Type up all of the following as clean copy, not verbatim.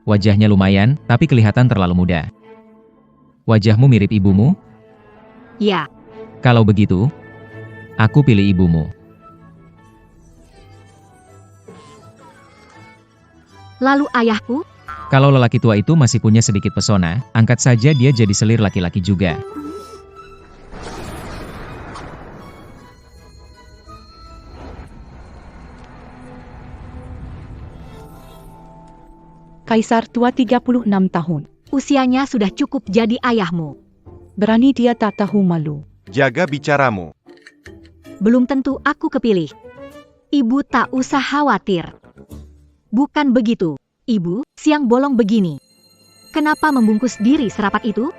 Wajahnya lumayan, tapi kelihatan terlalu muda. Wajahmu mirip ibumu? Ya, Kalau begitu, aku pilih ibumu. lalu ayahku? Kalau lelaki tua itu masih punya sedikit pesona, angkat saja dia jadi selir laki-laki juga. Kaisar tua 36 tahun. Usianya sudah cukup jadi ayahmu. Berani dia tak tahu malu. Jaga bicaramu. Belum tentu aku kepilih. Ibu tak usah khawatir. Bukan begitu, Ibu, siang bolong begini. Kenapa membungkus diri serapat itu?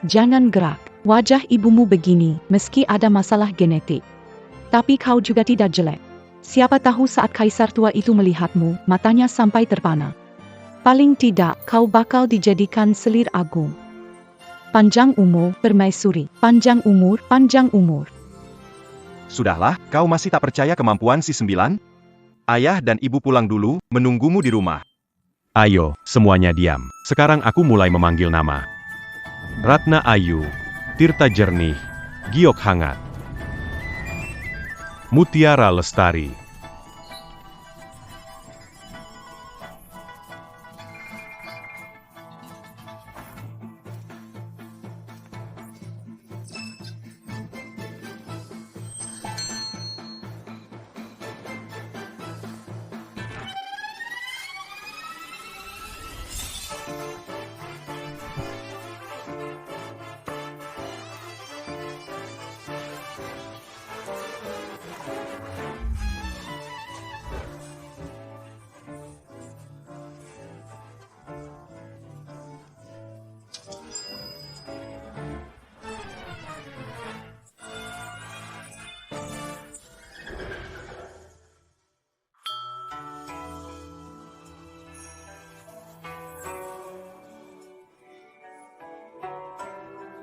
Jangan gerak. Wajah ibumu begini, meski ada masalah genetik. Tapi kau juga tidak jelek. Siapa tahu saat kaisar tua itu melihatmu, matanya sampai terpana. Paling tidak, kau bakal dijadikan selir agung. Panjang umur, permaisuri. Panjang umur, panjang umur. Sudahlah, kau masih tak percaya kemampuan si 9? Ayah dan ibu pulang dulu, menunggumu di rumah. Ayo, semuanya diam. Sekarang aku mulai memanggil nama. Ratna Ayu, Tirta Jernih, Giok Hangat, Mutiara Lestari.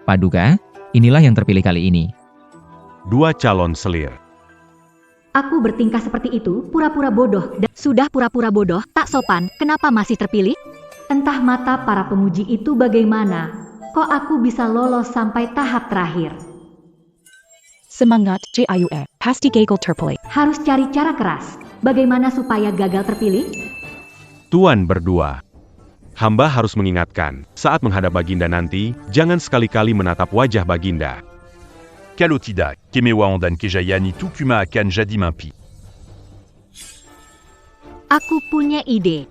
Paduka, inilah yang terpilih kali ini. 2 calon selir. Aku bertingkah seperti itu, pura-pura bodoh, dan sudah pura-pura bodoh, tak sopan, kenapa masih terpilih? Entah mata para pemuji itu bagaimana, kok aku bisa lolos sampai tahap terakhir. Semangat, JIUE. Pasti gagal terpilih. Harus cari cara keras, bagaimana supaya gagal terpilih? Tuan berdua. Hamba harus mengingatkan, saat menghadap Baginda nanti, jangan sekali-kali menatap wajah Baginda. Kalotida, Kemewa Ondan Kejayani Tukuma Akan Jadi Mimpi. Aku punya ide.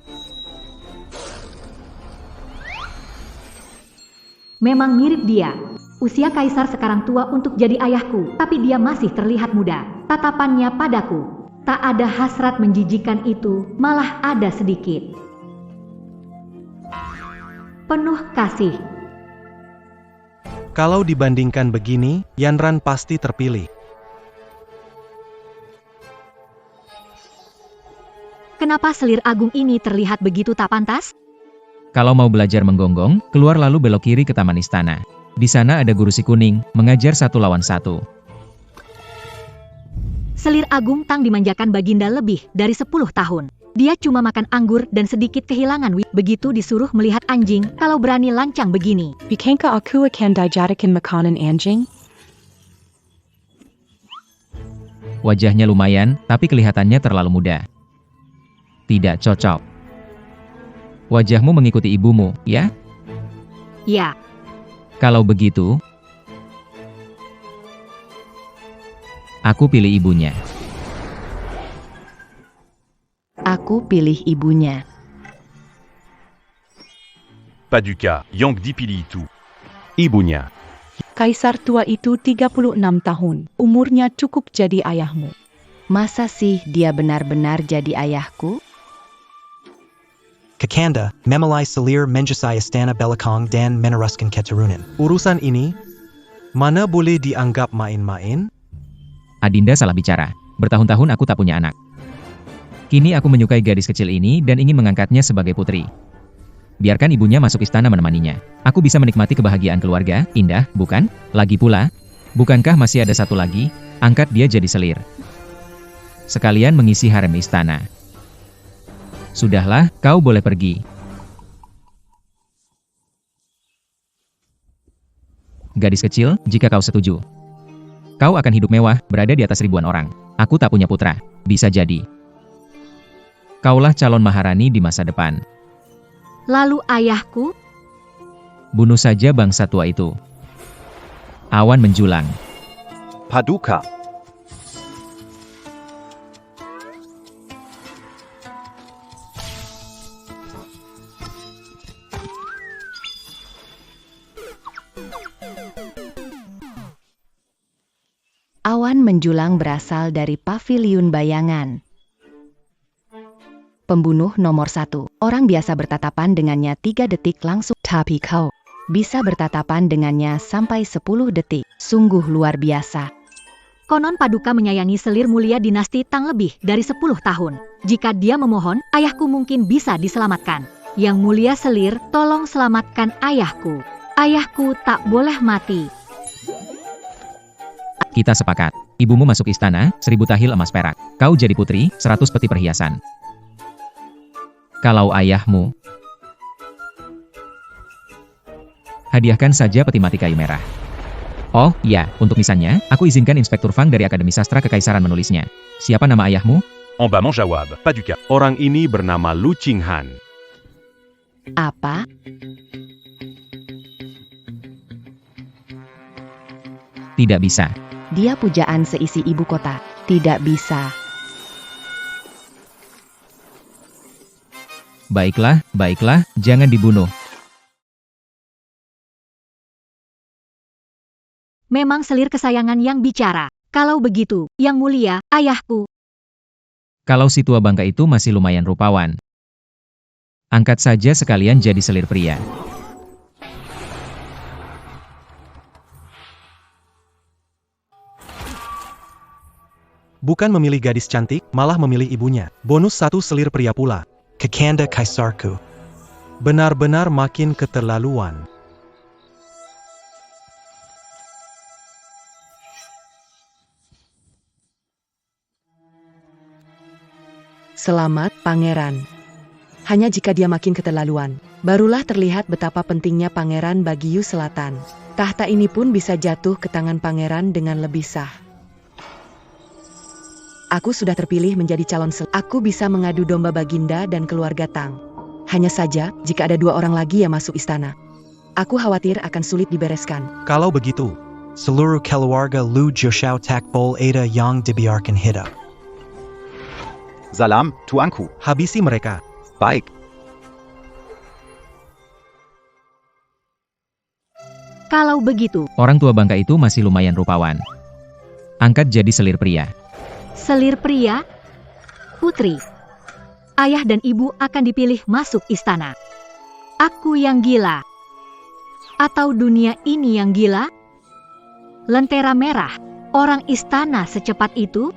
Memang mirip dia. Usia kaisar sekarang tua untuk jadi ayahku, tapi dia masih terlihat muda. Tatapannya padaku, tak ada hasrat menjijikan itu, malah ada sedikit penuh kasih. Kalau dibandingkan begini, Yanran pasti terpilih. Kenapa selir agung ini terlihat begitu tak pantas? Kalau mau belajar menggonggong, keluar lalu belok kiri ke taman istana. Di sana ada guru si kuning, mengajar 1 lawan 1. Selir agung Tang dimanjakan Baginda lebih dari 10 tahun. Dia cuma makan anggur dan sedikit kehilangan begitu disuruh melihat anjing, kalau berani lancang begini. Bukankah aku akan dijadikan makanan anjing? Wajahnya lumayan, tapi kelihatannya terlalu muda. Tidak cocok. Wajahmu mengikuti ibumu, ya? Ya, Kalau begitu, aku pilih ibunya. Aku pilih ibunya. Paduka, Yang Dipilih Itu. Ibunya. Kaisar tua itu 36 tahun. Umurnya cukup jadi ayahmu. Masa sih dia benar-benar jadi ayahku? Kakanda, Memalai Selir Menjasai Istana Belakang dan Meneruskan Keturunan. Urusan ini, mana boleh dianggap main-main? Adinda salah bicara. Bertahun-tahun aku tak punya anak. Kini aku menyukai gadis kecil ini dan ingin mengangkatnya sebagai putri. Biarkan ibunya masuk istana menemaninya. Aku bisa menikmati kebahagiaan keluarga, indah, bukan? Lagi pula, bukankah masih ada satu lagi? Angkat dia jadi selir. Sekalian mengisi harem istana. Sudahlah, kau boleh pergi. gadis kecil, jika kau setuju. Kau akan hidup mewah, berada di atas ribuan orang. Aku tak punya putra. Bisa jadi. Kaulah calon maharani di masa depan. Lalu ayahku? Bunuh saja bangsa tua itu. Awan menjulang. Paduka. Awan menjulang berasal dari paviliun bayangan. Pembunuh nomor 1. Orang biasa bertatapan dengannya 3 detik langsung. Tapi kau bisa bertatapan dengannya sampai 10 detik. Sungguh luar biasa. Konon Paduka menyayangi selir mulia dinasti Tang lebih dari 10 tahun. Jika dia memohon, ayahku mungkin bisa diselamatkan. Yang mulia selir, tolong selamatkan ayahku. Ayahku tak boleh mati. Kita sepakat. Ibumu masuk istana, 1000 tahil emas perak. Kau jadi putri, 100 peti perhiasan. Kalau ayahmu, hadiahkan saja peti mati kayu merah. Oh, iya, untuk misalnya, aku izinkan Inspektur Fang dari Akademi Sastra Kekaisaran menulisnya. Siapa nama ayahmu? En bas Manjawab, Paduka. Orang ini bernama Lu Qinghan. Apa? Tidak bisa. Dia pujaan seisi ibu kota. Tidak bisa. Baiklah, baiklah, jangan dibunuh. Memang selir kesayangan yang bicara. Kalau begitu, yang mulia, ayahku. Kalau si tua bangka itu masih lumayan rupawan, angkat saja sekalian jadi selir pria. Bukan memilih gadis cantik, malah memilih ibunya. Bonus 1 selir pria pula. Kekanda Kaisarku. Benar-benar makin keterlaluan. Selamat, Pangeran. Hanya jika dia makin keterlaluan, barulah terlihat betapa pentingnya Pangeran bagi Yu Selatan. Tahta ini pun bisa jatuh ke tangan Pangeran dengan lebih sah. Aku sudah terpilih menjadi calon Aku bisa mengadu domba Baginda dan keluarga Tang. Hanya saja, jika ada 2 orang lagi yang masuk istana, aku khawatir akan sulit dibereskan. Kalau begitu, seluruh keluarga Lu Joshao Takbol Ada yang dibiarkan hidup. Salam, tuanku. Habisi mereka. Baik. Kalau begitu, Orang tua bangka itu masih lumayan rupawan. Angkat jadi selir pria. selir pria, putri, ayah dan ibu akan dipilih masuk istana. Aku yang gila? Atau dunia ini yang gila? Lentera merah, orang istana secepat itu?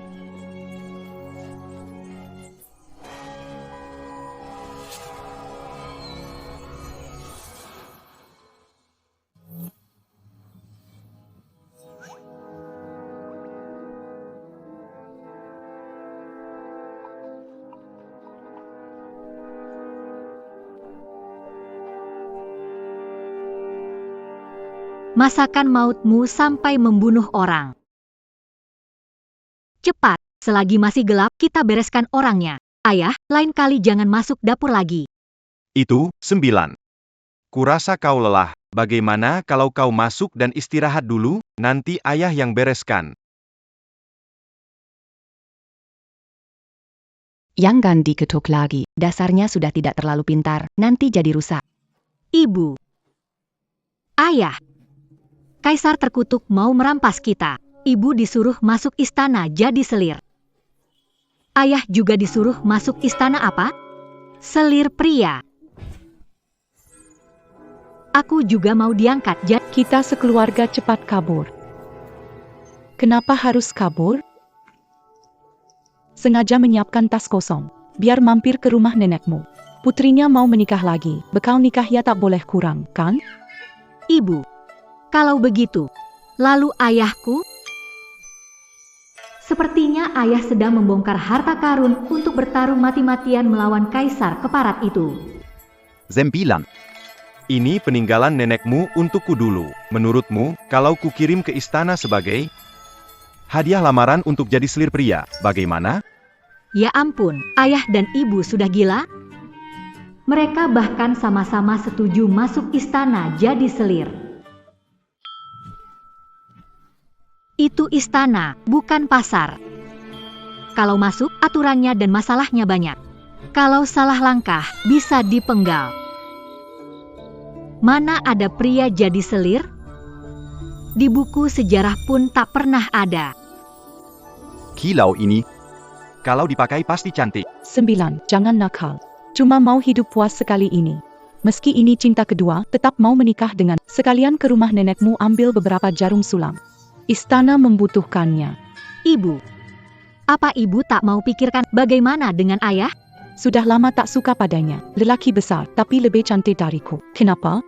Masakan mautmu sampai membunuh orang. Cepat, selagi masih gelap, kita bereskan orangnya. Ayah, lain kali jangan masuk dapur lagi. Itu, 9. Kurasa kau lelah. Bagaimana kalau kau masuk dan istirahat dulu, nanti ayah yang bereskan. Yang ganti ketuk lagi. Dasarnya sudah tidak terlalu pintar. Nanti jadi rusak. Ibu. Ayah. Kaisar terkutuk mau merampas kita. Ibu disuruh masuk istana jadi selir. Ayah juga disuruh masuk istana apa? Selir pria. Aku juga mau diangkat jadi... Kita sekeluarga cepat kabur. Kenapa harus kabur? Sengaja menyiapkan tas kosong, biar mampir ke rumah nenekmu. Putrinya mau menikah lagi, bekal nikah ya tak boleh kurang, kan? Ibu. Kalau begitu, lalu ayahku? Sepertinya ayah sedang membongkar harta karun untuk bertarung mati-matian melawan kaisar keparat itu. 9. Ini peninggalan nenekmu untukku dulu. Menurutmu, kalau kukirim ke istana sebagai hadiah lamaran untuk jadi selir pria, bagaimana? Ya ampun, ayah dan ibu sudah gila? Mereka bahkan sama-sama setuju masuk istana jadi selir. Itu istana, bukan pasar. Kalau masuk, aturannya dan masalahnya banyak. Kalau salah langkah, bisa dipenggal. Mana ada pria jadi selir? Di buku sejarah pun tak pernah ada. Kilau ini. Kalau dipakai pasti cantik. 9. Jangan nakal. Cuma mau hidup puas sekali ini. Meski ini cinta kedua, tetap mau menikah dengan. Sekalian ke rumah nenekmu ambil beberapa jarum sulam. Istana membutuhkannya. Ibu, apa ibu tak mau pikirkan bagaimana dengan ayah? Sudah lama tak suka padanya. Lelaki besar, tapi lebih cantik dariku. Kenapa?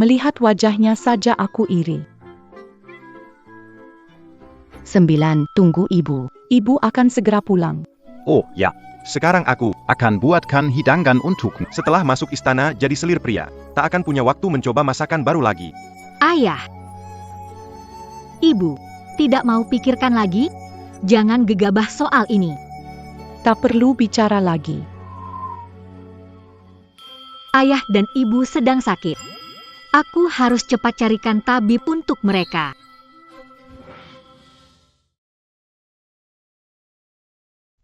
Melihat wajahnya saja aku iri. 9. Tunggu ibu. Ibu akan segera pulang. Oh, ya. Sekarang aku, Akan buatkan hidangan untukmu. setelah masuk istana jadi selir pria, tak akan punya waktu mencoba masakan baru lagi. Ayah. Ibu, tidak mau pikirkan lagi? Jangan gegabah soal ini. Tak perlu bicara lagi. Ayah dan ibu sedang sakit. Aku harus cepat carikan tabib untuk mereka.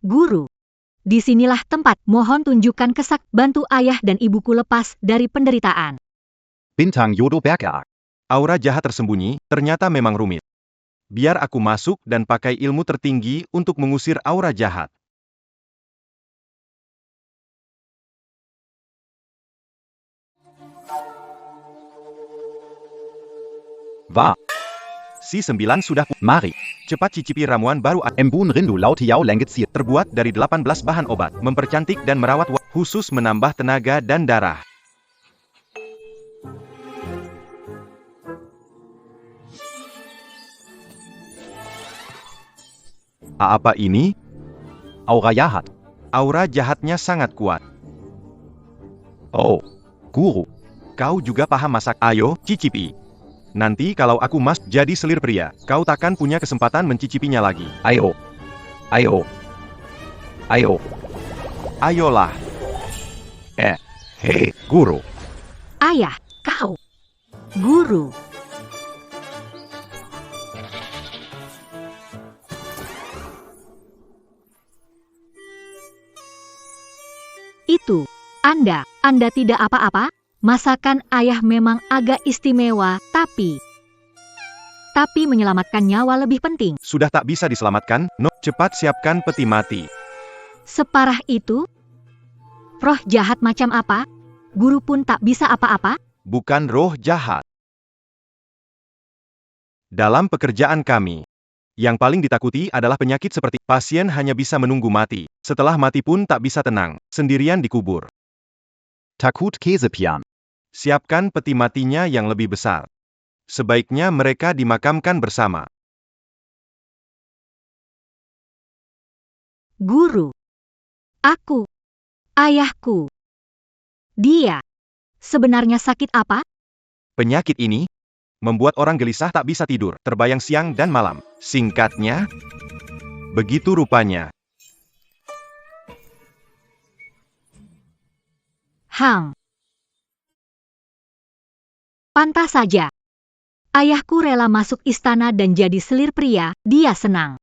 Guru, disinilah tempat. Mohon tunjukkan kesak, bantu ayah dan ibuku lepas dari penderitaan. Bintang Yodo Berger. Aura jahat tersembunyi, ternyata memang rumit. Biar aku masuk dan pakai ilmu tertinggi untuk mengusir aura jahat. Wah. Si 9 sudah Mari. cepat cicipi ramuan baru Embun Rindu Lautiau Lengetzier. terbuat dari 18 bahan obat, mempercantik dan merawat khusus menambah tenaga dan darah. Apa ini? Aura jahat. Aura jahatnya sangat kuat. Oh. Guru. Kau juga paham masak? Ayo, cicipi. Nanti kalau aku jadi selir pria, kau takkan punya kesempatan mencicipinya lagi. Ayo. Ayo. Ayo. Ayolah. Hei, guru. Ayah, kau. Guru. Itu, Anda tidak apa-apa? Masakan ayah memang agak istimewa, tapi menyelamatkan nyawa lebih penting. Sudah tak bisa diselamatkan, no, cepat siapkan peti mati. Separah itu? Roh jahat macam apa? Guru pun tak bisa apa-apa? Bukan roh jahat. Dalam pekerjaan kami, yang paling ditakuti adalah penyakit seperti pasien hanya bisa menunggu mati. Setelah mati pun tak bisa tenang, sendirian dikubur. Takut Käsepian. Siapkan peti matinya yang lebih besar. Sebaiknya mereka dimakamkan bersama. Guru. Aku. Ayahku. Dia. Sebenarnya sakit apa? Penyakit ini membuat orang gelisah tak bisa tidur, terbayang siang dan malam. Singkatnya, begitu rupanya. Hang. Pantas saja. Ayahku rela masuk istana dan jadi selir pria, dia senang.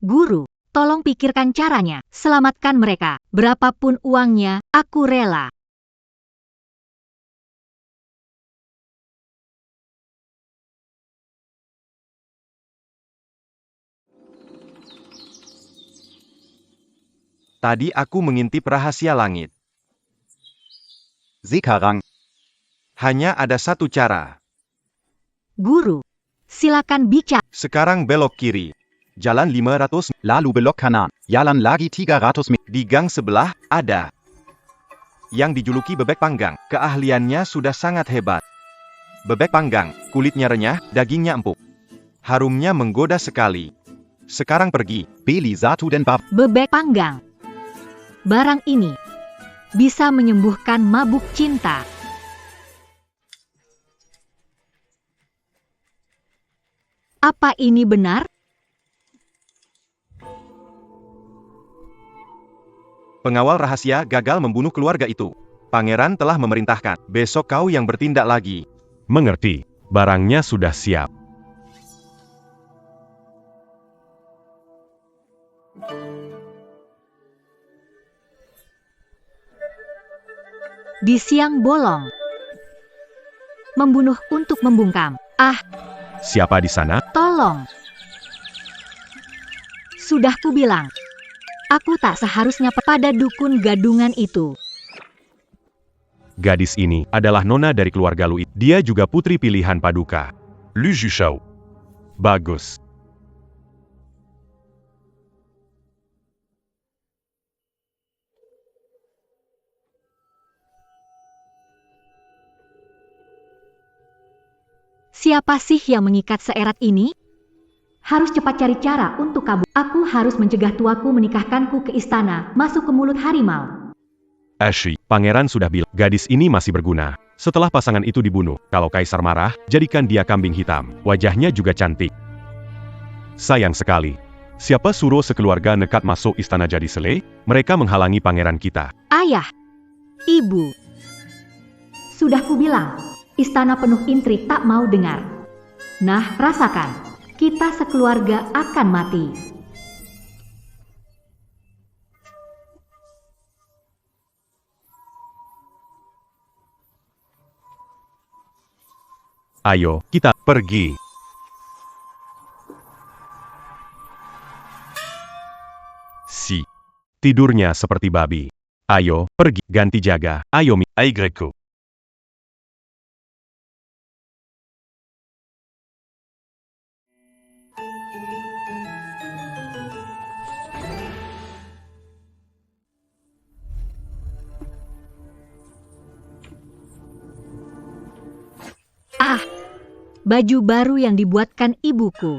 Guru, tolong pikirkan caranya, selamatkan mereka. Berapapun uangnya, aku rela. Tadi aku mengintip rahasia langit. Sekarang. Hanya ada satu cara. Guru, silakan bicara. Sekarang belok kiri. Jalan 500 Lalu belok kanan. Jalan lagi 300 meter. di gang sebelah, ada yang dijuluki bebek panggang. Keahliannya sudah sangat hebat. Bebek panggang, kulitnya renyah, dagingnya empuk. Harumnya menggoda sekali. Sekarang pergi. Beli satu dan bab. Bebek panggang. Barang ini bisa menyembuhkan mabuk cinta. Apa ini benar? Pengawal rahasia gagal membunuh keluarga itu. Pangeran telah memerintahkan. Besok kau yang bertindak lagi. Mengerti. Barangnya sudah siap. Di siang bolong. Membunuh untuk membungkam. Ah, Siapa di sana? tolong. Sudah kubilang. Aku tak seharusnya pada dukun gadungan itu. Gadis ini adalah nona dari keluarga Lu. Dia juga putri pilihan Paduka. Lu Jushao. Bagus. Siapa sih yang mengikat seerat ini? Harus cepat cari cara untuk kabur. Aku harus mencegah tuaku menikahkanku ke istana, masuk ke mulut harimau. Ashley, pangeran sudah bilang, gadis ini masih berguna. Setelah pasangan itu dibunuh, kalau kaisar marah, jadikan dia kambing hitam. Wajahnya juga cantik. Sayang sekali. Siapa suruh sekeluarga nekat masuk istana jadi sele? Mereka menghalangi pangeran kita. Ayah, ibu. Sudah kubilang, istana penuh intrik tak mau dengar. Nah, rasakan. Kita sekeluarga akan mati. Ayo, kita pergi. Si. Tidurnya seperti babi. Ayo, pergi, ganti jaga. Ayo, Aigreko. Ah, baju baru yang dibuatkan ibuku.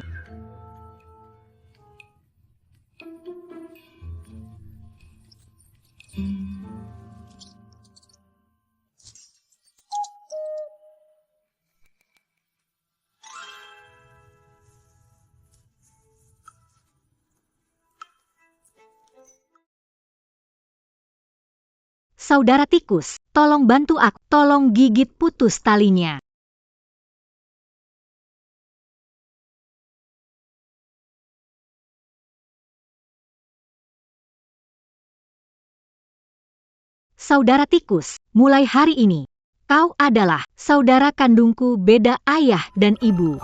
Saudara tikus, tolong bantu aku, tolong gigit putus talinya. Saudara tikus, mulai hari ini, kau adalah saudara kandungku, beda ayah dan ibu.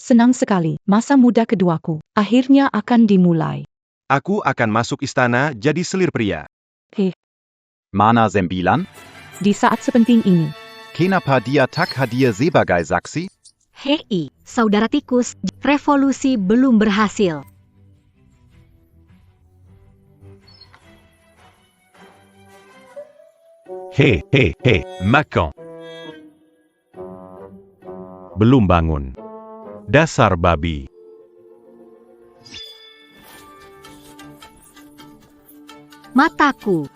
Senang sekali, masa muda keduaku akhirnya akan dimulai. Aku akan masuk istana jadi selir pria. Mana Sembilan? Di saat sepenting ini, Kenapa dia tak hadir sebagai saksi? Hei, saudara tikus, revolusi belum berhasil. He. Macan. Belum bangun. Dasar babi. Mataku.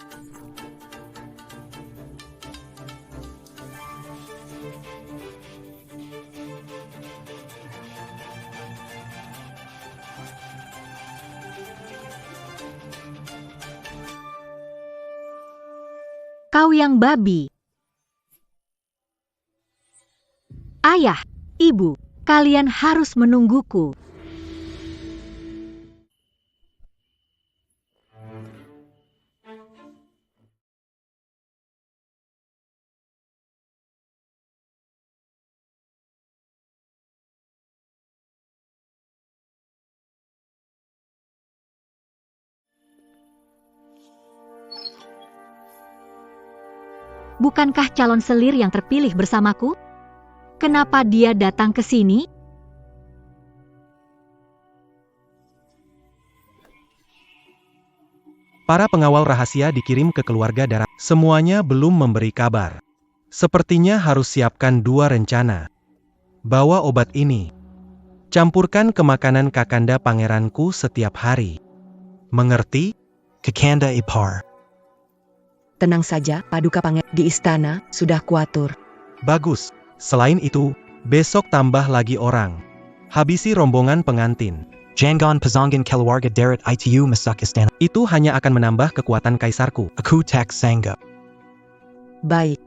Kau yang babi. Ayah, ibu, kalian harus menungguku. Bukankah calon selir yang terpilih bersamaku? Kenapa dia datang ke sini? Para pengawal rahasia dikirim ke keluarga darah. Semuanya belum memberi kabar. Sepertinya harus siapkan 2 rencana. Bawa obat ini. Campurkan ke makanan kakanda pangeranku setiap hari. Mengerti? Kakanda Ipar. tenang saja, Paduka Pangeran di istana sudah kuatur. Bagus. Selain itu, besok tambah lagi orang. Habisi rombongan pengantin. Jangan pasangin keluarga Darat itu masuk istana. Itu hanya akan menambah kekuatan kaisarku. Aku tak sanggup. Baik.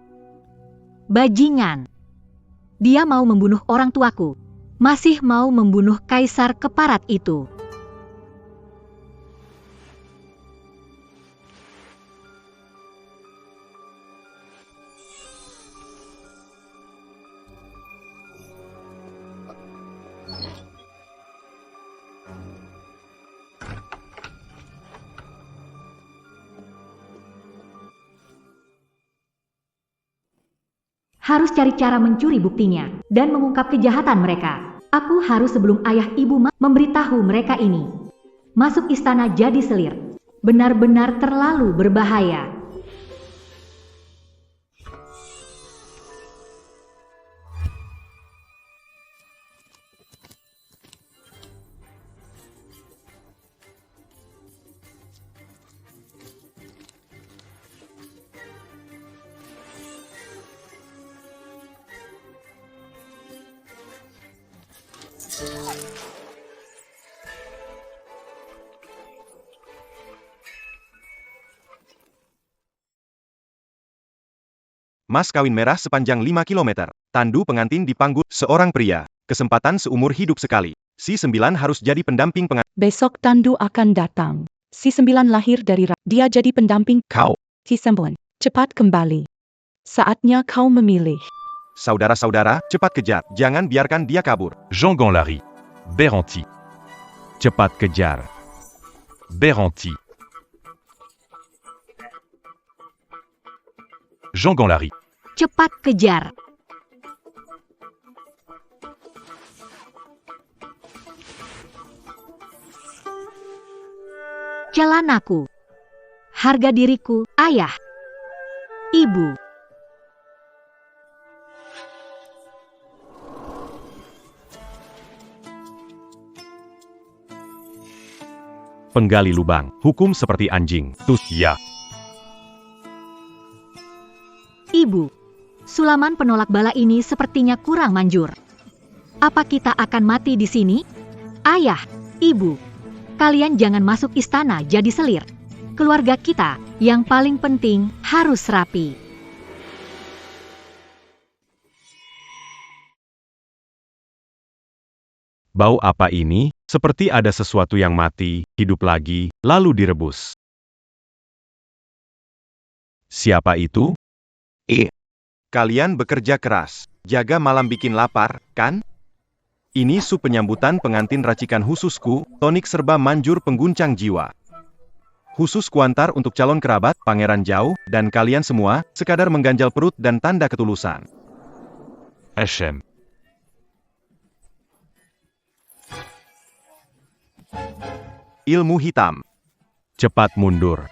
Bajingan. Dia mau membunuh orang tuaku. Masih mau membunuh kaisar keparat itu. Harus cari cara mencuri buktinya dan mengungkap kejahatan mereka. Aku harus sebelum ayah ibu memberitahu mereka ini. Masuk istana jadi selir. Benar-benar terlalu berbahaya. Mas kawin merah sepanjang 5 km. Tandu pengantin dipanggul seorang pria. Kesempatan seumur hidup sekali. Si 9 harus jadi pendamping pengantin. Besok Tandu akan datang. Si 9 lahir dari dia jadi pendamping Kau. Si 9. Cepat kembali. Saatnya kau memilih. Saudara-saudara, cepat kejar. Jangan biarkan dia kabur. Jean Ganlary. Beranti. Cepat kejar. Beranti. Jean Ganlary. Cepat kejar. Celanaku. Harga diriku, ayah. Ibu. Penggali lubang. Hukum seperti anjing. Ya. Ibu. Sulaman penolak bala ini sepertinya kurang manjur. Apa kita akan mati di sini? Ayah, ibu. Kalian jangan masuk istana jadi selir. Keluarga kita, yang paling penting, harus rapi. Bau apa ini? Seperti ada sesuatu yang mati, hidup lagi, lalu direbus. Siapa itu? Kalian bekerja keras. Jaga malam bikin lapar, kan? Ini sup penyambutan pengantin racikan khususku, tonik serba manjur pengguncang jiwa. Khusus kuantar untuk calon kerabat, pangeran jauh, dan kalian semua, sekadar mengganjal perut dan tanda ketulusan. HM. Ilmu hitam. Cepat mundur.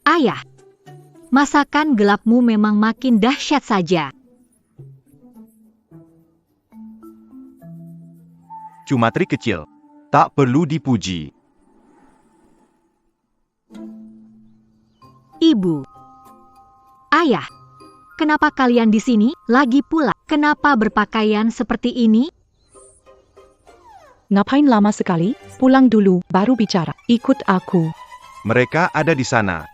Ayah, masakan gelapmu memang makin dahsyat saja. Cuma trik kecil. Tak perlu dipuji. Ibu. Ayah, kenapa kalian di sini? Lagi pula, kenapa berpakaian seperti ini? Ngapain lama sekali? Pulang dulu, baru bicara. Ikut aku. Mereka ada di sana.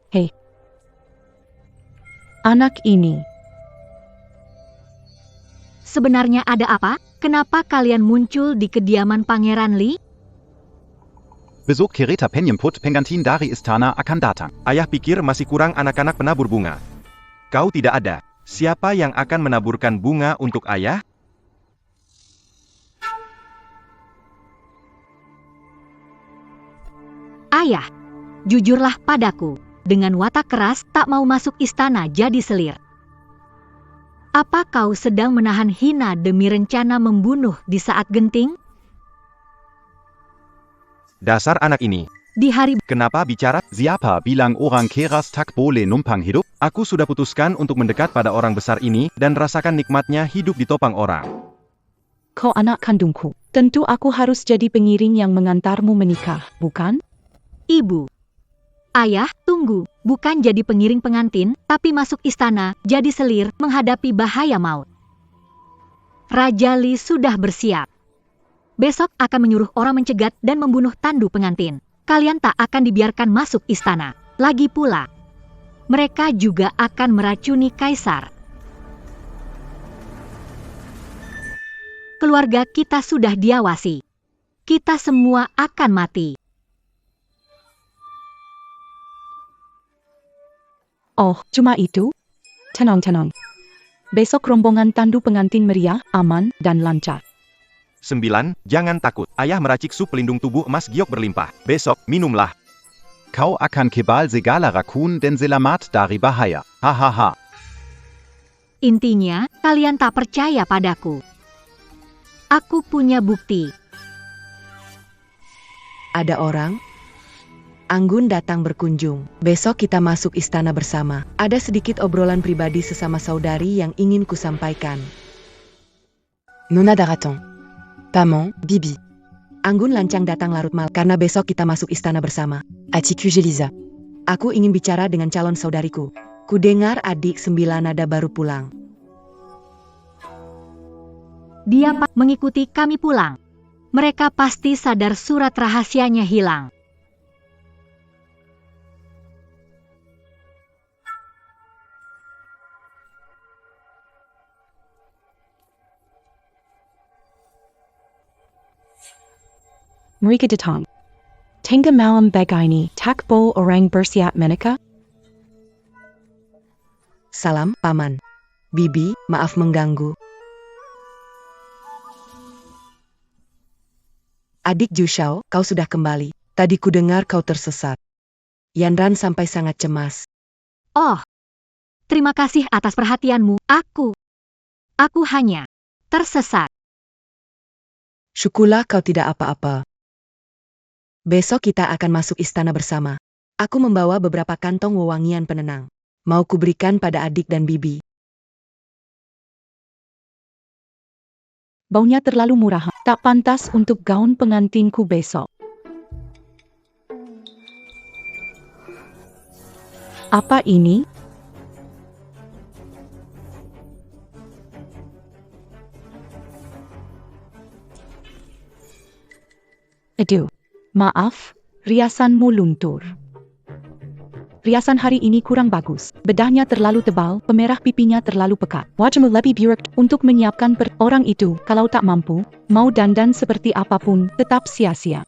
Hei. Anak ini. Sebenarnya ada apa? Kenapa kalian muncul di kediaman Pangeran Li? Besuch Kereta Penjemput Pengantin dari Istana akan datang. Ayah pikir masih kurang anak-anak penabur bunga. Kau tidak ada. Siapa yang akan menaburkan bunga untuk ayah? Ayah, jujurlah padaku. Dengan watak keras tak mau masuk istana jadi selir. Apa kau sedang menahan hina demi rencana membunuh di saat genting? Dasar anak ini. Di hari Kenapa bicara? Siapa bilang orang keras tak boleh numpang hidup? Aku sudah putuskan untuk mendekat pada orang besar ini dan rasakan nikmatnya hidup ditopang orang. Kau anak kandungku. Tentu aku harus jadi pengiring yang mengantarmu menikah, bukan? Ibu. Ayah, tunggu. Bukan jadi pengiring pengantin, tapi masuk istana, jadi selir, menghadapi bahaya maut. Raja Li sudah bersiap. Besok akan menyuruh orang mencegat dan membunuh tandu pengantin. Kalian tak akan dibiarkan masuk istana. Lagi pula, mereka juga akan meracuni kaisar. Keluarga kita sudah diawasi. Kita semua akan mati. Oh, cuma itu? Tenang. Besok rombongan tandu pengantin meriah, aman, dan lancar. 9. Jangan takut. Ayah meracik sup pelindung tubuh emas giok berlimpah. Besok, minumlah. Kau akan kebal segala rakun dan selamat dari bahaya. Hahaha. Intinya, kalian tak percaya padaku. Aku punya bukti. Ada orang? Anggun datang berkunjung. Besok kita masuk istana bersama. Ada sedikit obrolan pribadi sesama saudari yang ingin kusampaikan. Nona Daraton. Paman, Bibi. Anggun lancang datang larut malam karena besok kita masuk istana bersama. Atiku Jeliza. Aku ingin bicara dengan calon saudariku. Kudengar adik 9 nada baru pulang. Dia mengikuti kami pulang. Mereka pasti sadar surat rahasianya hilang. Mereka datang. Tengah malam begini, tak boleh orang bersiap menikah? Salam, Paman. Bibi, maaf mengganggu. Adik Jushao, kau sudah kembali. Tadi ku dengar kau tersesat. Yanran sampai sangat cemas. Oh, terima kasih atas perhatianmu. Aku hanya tersesat. Syukurlah kau tidak apa-apa. Besok kita akan masuk istana bersama. Aku membawa beberapa kantong wewangian penenang. Mau kuberikan pada adik dan bibi. Baunya terlalu murah, tak pantas untuk gaun pengantinku besok. Apa ini? Aduh, maaf, riasanmu luntur. Riasan hari ini kurang bagus. Bedahnya terlalu tebal, pemerah pipinya terlalu pekat. Wajahmu lebih buruk untuk menyiapkan orang itu. Kalau tak mampu, mau dandan seperti apapun, tetap sia-sia.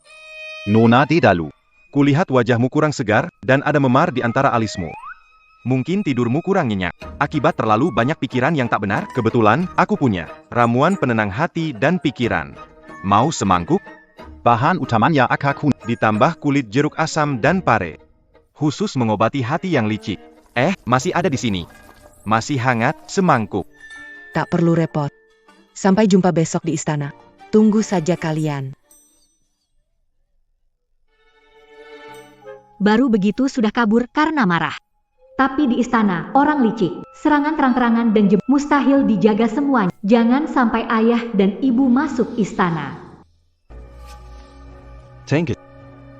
Nona Dedalu. Kulihat wajahmu kurang segar dan ada memar di antara alismu. Mungkin tidurmu kurang nyenyak. Akibat terlalu banyak pikiran yang tak benar. Kebetulan, aku punya ramuan penenang hati dan pikiran. Mau semangkuk? Bahan utamanya akakun. Ditambah kulit jeruk asam dan pare. Khusus mengobati hati yang licik. Masih ada di sini. Masih hangat, semangkuk. Tak perlu repot. Sampai jumpa besok di istana. Tunggu saja kalian. Baru begitu sudah kabur karena marah. Tapi di istana, orang licik, serangan terang-terangan dan mustahil dijaga semuanya. Jangan sampai ayah dan ibu masuk istana. Tank.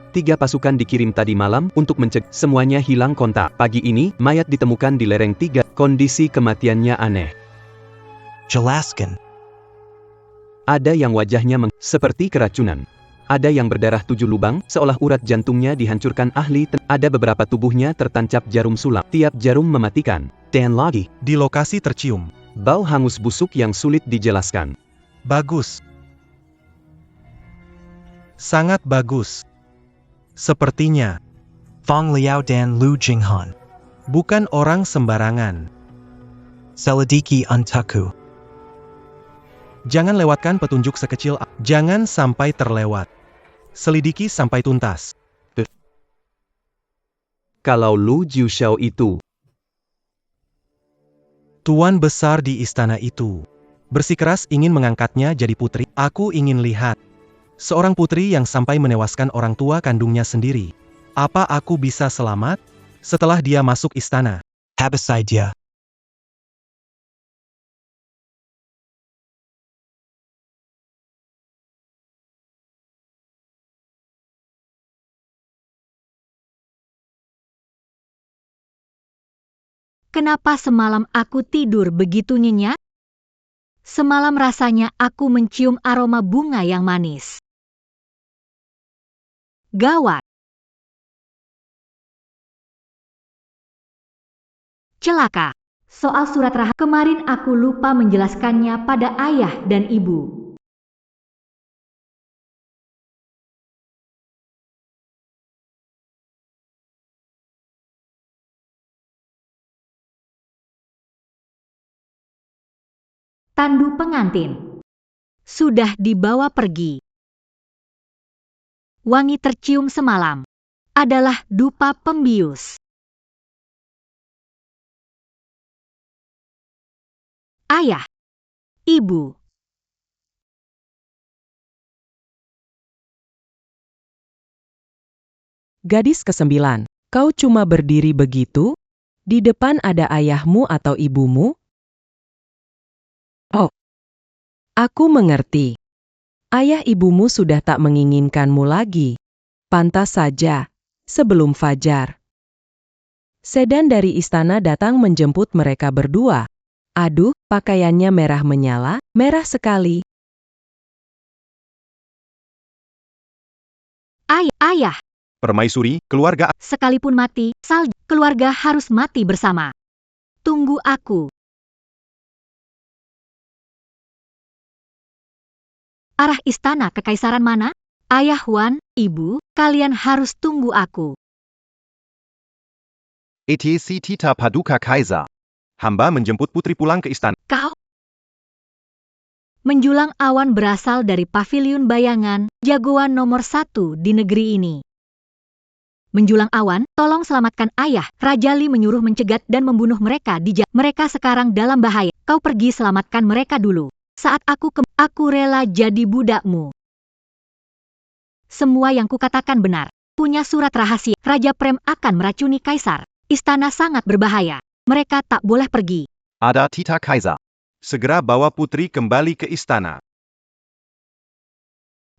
3 pasukan dikirim tadi malam untuk mencegah semuanya hilang kontak. Pagi ini, mayat ditemukan di lereng 3. Kondisi kematiannya aneh. Jelaskan. Ada yang wajahnya seperti keracunan. Ada yang berdarah 7 lubang, seolah urat jantungnya dihancurkan ahli. Ada beberapa tubuhnya tertancap jarum sulam. Tiap jarum mematikan. Dan lagi. Di lokasi tercium bau hangus busuk yang sulit dijelaskan. Bagus. Sangat bagus. Sepertinya Fong Liao dan Lu Jinghan. bukan orang sembarangan. Selidiki untaku. Jangan lewatkan petunjuk sekecil. Jangan sampai terlewat. Selidiki sampai tuntas. Kalau Lu Jiushao itu Tuan besar di istana itu bersikeras ingin mengangkatnya jadi putri. Aku ingin lihat seorang putri yang sampai menewaskan orang tua kandungnya sendiri. Apa aku bisa selamat? Setelah dia masuk istana. Habis idea. Kenapa semalam aku tidur begitu nyenyak? Semalam rasanya aku mencium aroma bunga yang manis. Gawat. Celaka. Soal surat rahasia kemarin aku lupa menjelaskannya pada ayah dan ibu. Tandu pengantin sudah dibawa pergi. Wangi tercium semalam adalah dupa pembius. Ayah, ibu. Gadis ke-9, kau cuma berdiri begitu? Di depan ada ayahmu atau ibumu? Oh, aku mengerti. Ayah ibumu sudah tak menginginkanmu lagi. Pantas saja, sebelum fajar. Sedan dari istana datang menjemput mereka berdua. Aduh, pakaiannya merah menyala, merah sekali. Ayah. Permaisuri, keluarga. Sekalipun mati, salju, keluarga harus mati bersama. Tunggu aku. Arah istana kekaisaran mana? Ayah Wan, ibu, kalian harus tunggu aku. ETC Tita Paduka Kaiser. Hamba menjemput putri pulang ke istana. Kau? Menjulang awan berasal dari paviliun bayangan, jagoan nomor 1 di negeri ini. Menjulang awan, tolong selamatkan ayah. Raja Li menyuruh mencegat dan membunuh mereka di jalan. Mereka sekarang dalam bahaya. Kau pergi selamatkan mereka dulu. Saat aku rela jadi budakmu. Semua yang kukatakan benar. Punya surat rahasia. Raja Prem akan meracuni kaisar. Istana sangat berbahaya. Mereka tak boleh pergi. Ada Tita Kaiser. Segera bawa putri kembali ke istana.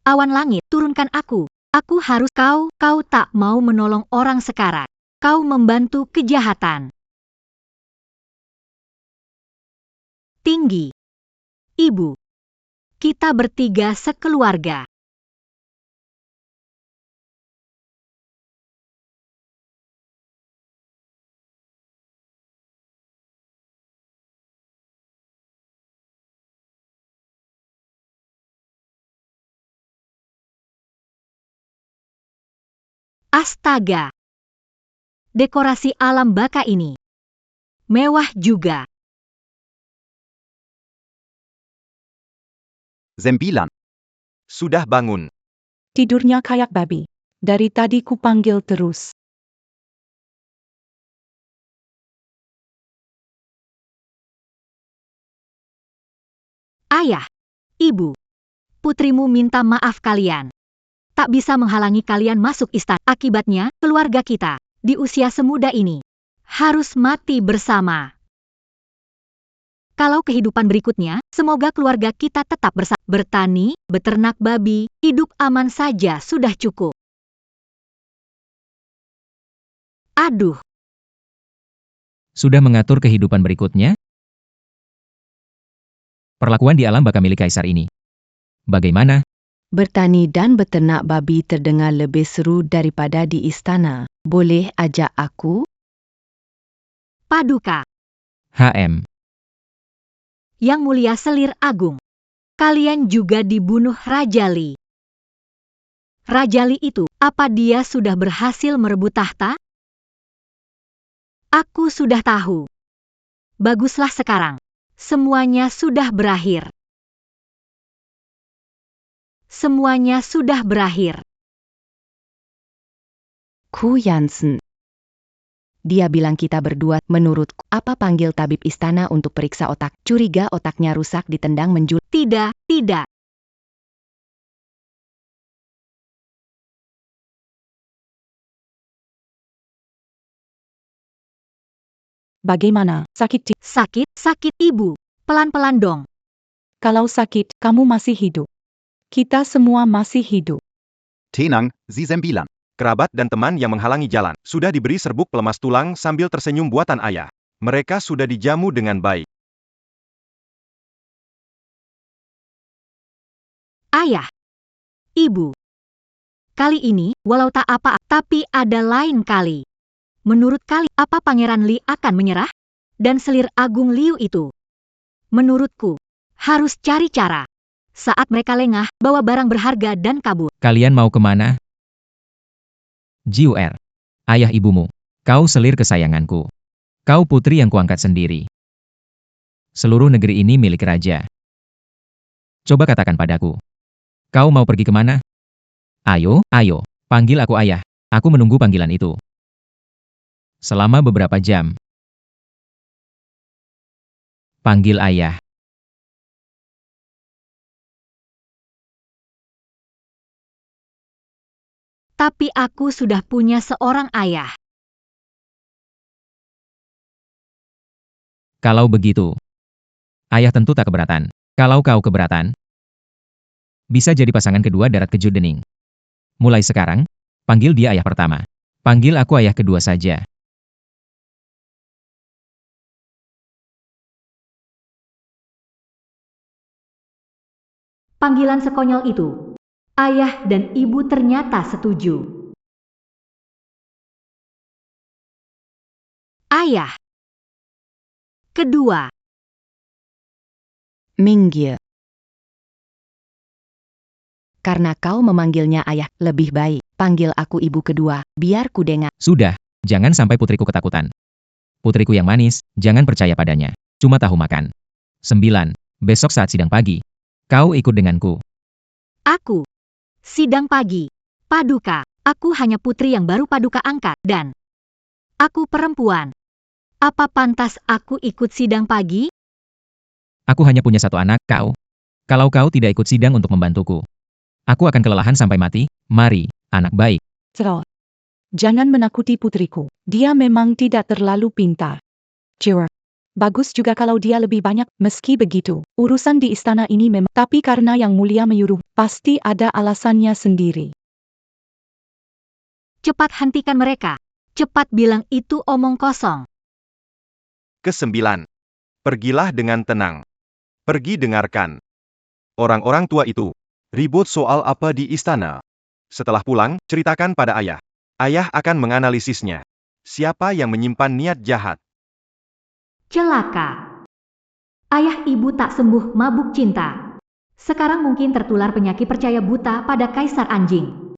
Awan langit, turunkan aku. Aku harus kau tak mau menolong orang sekarat. Kau membantu kejahatan. Tinggi. Ibu. Kita bertiga sekeluarga. Astaga. Dekorasi alam baka ini mewah juga. Sembilan. Sudah bangun. Tidurnya kayak babi. Dari tadi ku panggil terus. Ayah, ibu, putrimu minta maaf kalian. Tak bisa menghalangi kalian masuk istana. Akibatnya, keluarga kita, di usia semuda ini, harus mati bersama. Kalau kehidupan berikutnya, semoga keluarga kita tetap bersama. Bertani, beternak babi, hidup aman saja sudah cukup. Aduh. Sudah mengatur kehidupan berikutnya? Perlakuan di alam baka milik kaisar ini. Bagaimana? Bertani dan beternak babi terdengar lebih seru daripada di istana. Boleh ajak aku? Paduka. HM. Yang Mulia Selir Agung. Kalian juga dibunuh Raja Li. Raja Li itu, apa dia sudah berhasil merebut tahta? Aku sudah tahu. Baguslah sekarang. Semuanya sudah berakhir. Semuanya sudah berakhir. Ku Yansen. Dia bilang kita berdua, menurutku, apa panggil tabib istana untuk periksa otak. Curiga otaknya rusak ditendang menjul. Tidak. Bagaimana? Sakit? Sakit, Ibu. Pelan-pelan dong. Kalau sakit, kamu masih hidup. Kita semua masih hidup. Tenang, Sie sembilan. Kerabat dan teman yang menghalangi jalan, sudah diberi serbuk pelemas tulang sambil tersenyum buatan ayah. Mereka sudah dijamu dengan baik. Ayah. Ibu. Kali ini, walau tak apa, tapi ada lain kali. Menurut kali, apa Pangeran Li akan menyerah? Dan selir Agung Liu itu? Menurutku, harus cari cara. Saat mereka lengah, bawa barang berharga dan kabur. Kalian mau kemana? Jiuer. Ayah ibumu. Kau selir kesayanganku. Kau putri yang kuangkat sendiri. Seluruh negeri ini milik raja. Coba katakan padaku. Kau mau pergi kemana? Ayo, panggil aku ayah. Aku menunggu panggilan itu. Selama beberapa jam. Panggil ayah. Tapi aku sudah punya seorang ayah. Kalau begitu, ayah tentu tak keberatan. Kalau kau keberatan, bisa jadi pasangan kedua darat kejut dening. Mulai sekarang, panggil dia ayah pertama. Panggil aku ayah kedua saja. Panggilan sekonyol itu. Ayah dan ibu ternyata setuju. Ayah. Kedua. Minggir. Karena kau memanggilnya ayah, lebih baik panggil aku ibu kedua, biar ku dengar. Sudah, jangan sampai putriku ketakutan. Putriku yang manis, jangan percaya padanya. Cuma tahu makan. 9. Besok saat sidang pagi, kau ikut denganku. Aku. Sidang pagi. Paduka. Aku hanya putri yang baru Paduka angkat, dan aku perempuan. Apa pantas aku ikut sidang pagi? Aku hanya punya satu anak, kau. Kalau kau tidak ikut sidang untuk membantuku, aku akan kelelahan sampai mati. Mari, anak baik. Terus. Jangan menakuti putriku. Dia memang tidak terlalu pintar. Jiuer. Bagus juga kalau dia lebih banyak. Meski begitu, urusan di istana ini memang, tapi karena Yang Mulia menyuruh, pasti ada alasannya sendiri. Cepat hentikan mereka. Cepat bilang itu omong kosong. Ke-9. Pergilah dengan tenang. Pergi dengarkan. Orang-orang tua itu ribut soal apa di istana. Setelah pulang, ceritakan pada ayah. Ayah akan menganalisisnya. Siapa yang menyimpan niat jahat? Celaka. Ayah ibu tak sembuh mabuk cinta. Sekarang mungkin tertular penyakit percaya buta pada kaisar anjing.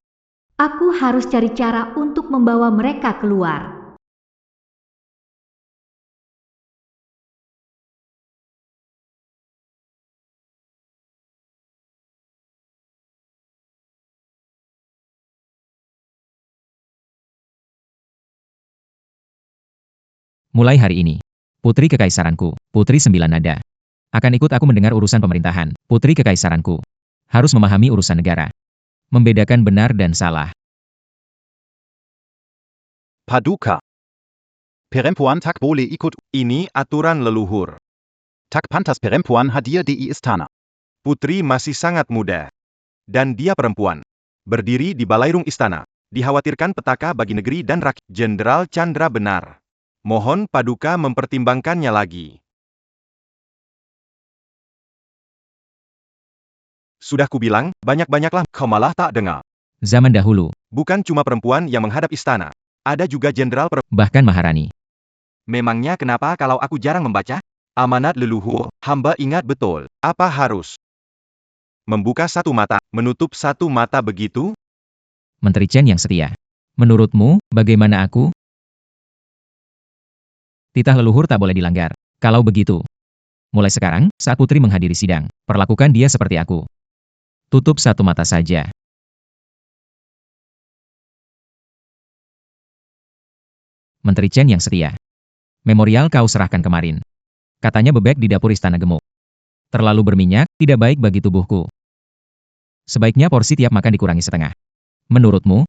Aku harus cari cara untuk membawa mereka keluar. Mulai hari ini, putri kekaisaranku, putri 9 nada, akan ikut aku mendengar urusan pemerintahan. Putri kekaisaranku harus memahami urusan negara, membedakan benar dan salah. Paduka. Perempuan tak boleh ikut. Ini aturan leluhur. Tak pantas perempuan hadir di istana. Putri masih sangat muda. Dan dia perempuan. Berdiri di balairung istana. Dikhawatirkan petaka bagi negeri dan rakyat. Jenderal Chandra benar. Mohon Paduka mempertimbangkannya lagi. Sudah kubilang, banyak-banyaklah, kau malah tak dengar. Zaman dahulu, Bukan cuma perempuan yang menghadap istana. Ada juga jenderal bahkan Maharani. Memangnya kenapa kalau aku jarang membaca? Amanat leluhur, hamba ingat betul. Apa harus membuka satu mata, menutup satu mata begitu? Menteri Chen yang setia. Menurutmu, bagaimana aku? Titah leluhur tak boleh dilanggar. Kalau begitu, mulai sekarang, saat putri menghadiri sidang, perlakukan dia seperti aku. Tutup satu mata saja. Menteri Chen yang setia. Memorial kau serahkan kemarin. Katanya bebek di dapur istana gemuk. Terlalu berminyak, tidak baik bagi tubuhku. Sebaiknya porsi tiap makan dikurangi setengah. Menurutmu,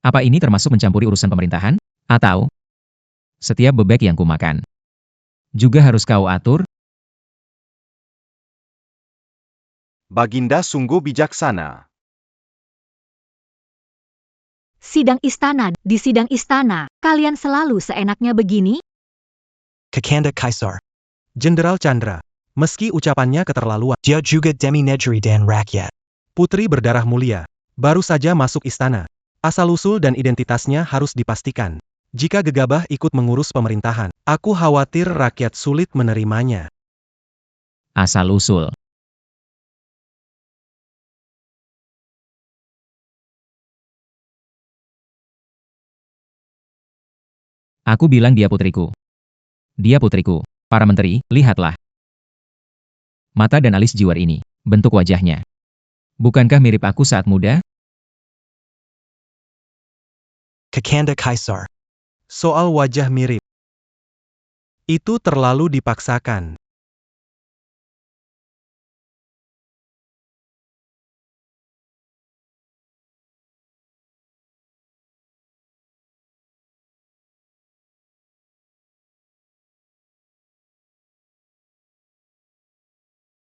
apa ini termasuk mencampuri urusan pemerintahan? Atau setiap bebek yang kumakan Juga harus kau atur? Baginda sungguh bijaksana. Sidang istana, di sidang istana, kalian selalu seenaknya begini? Kakanda Kaisar. Jenderal Chandra. Meski ucapannya keterlaluan, Dia juga demi negeri dan rakyat. putri berdarah mulia. Baru saja masuk istana. Asal-usul dan identitasnya harus dipastikan. Jika gegabah ikut mengurus pemerintahan, aku khawatir rakyat sulit menerimanya. Asal-usul. Aku bilang dia putriku. Dia putriku. Para menteri, lihatlah. Mata dan alis jiwar ini, bentuk wajahnya. Bukankah mirip aku saat muda? Kakanda Kaisar. Soal wajah mirip. Itu terlalu dipaksakan.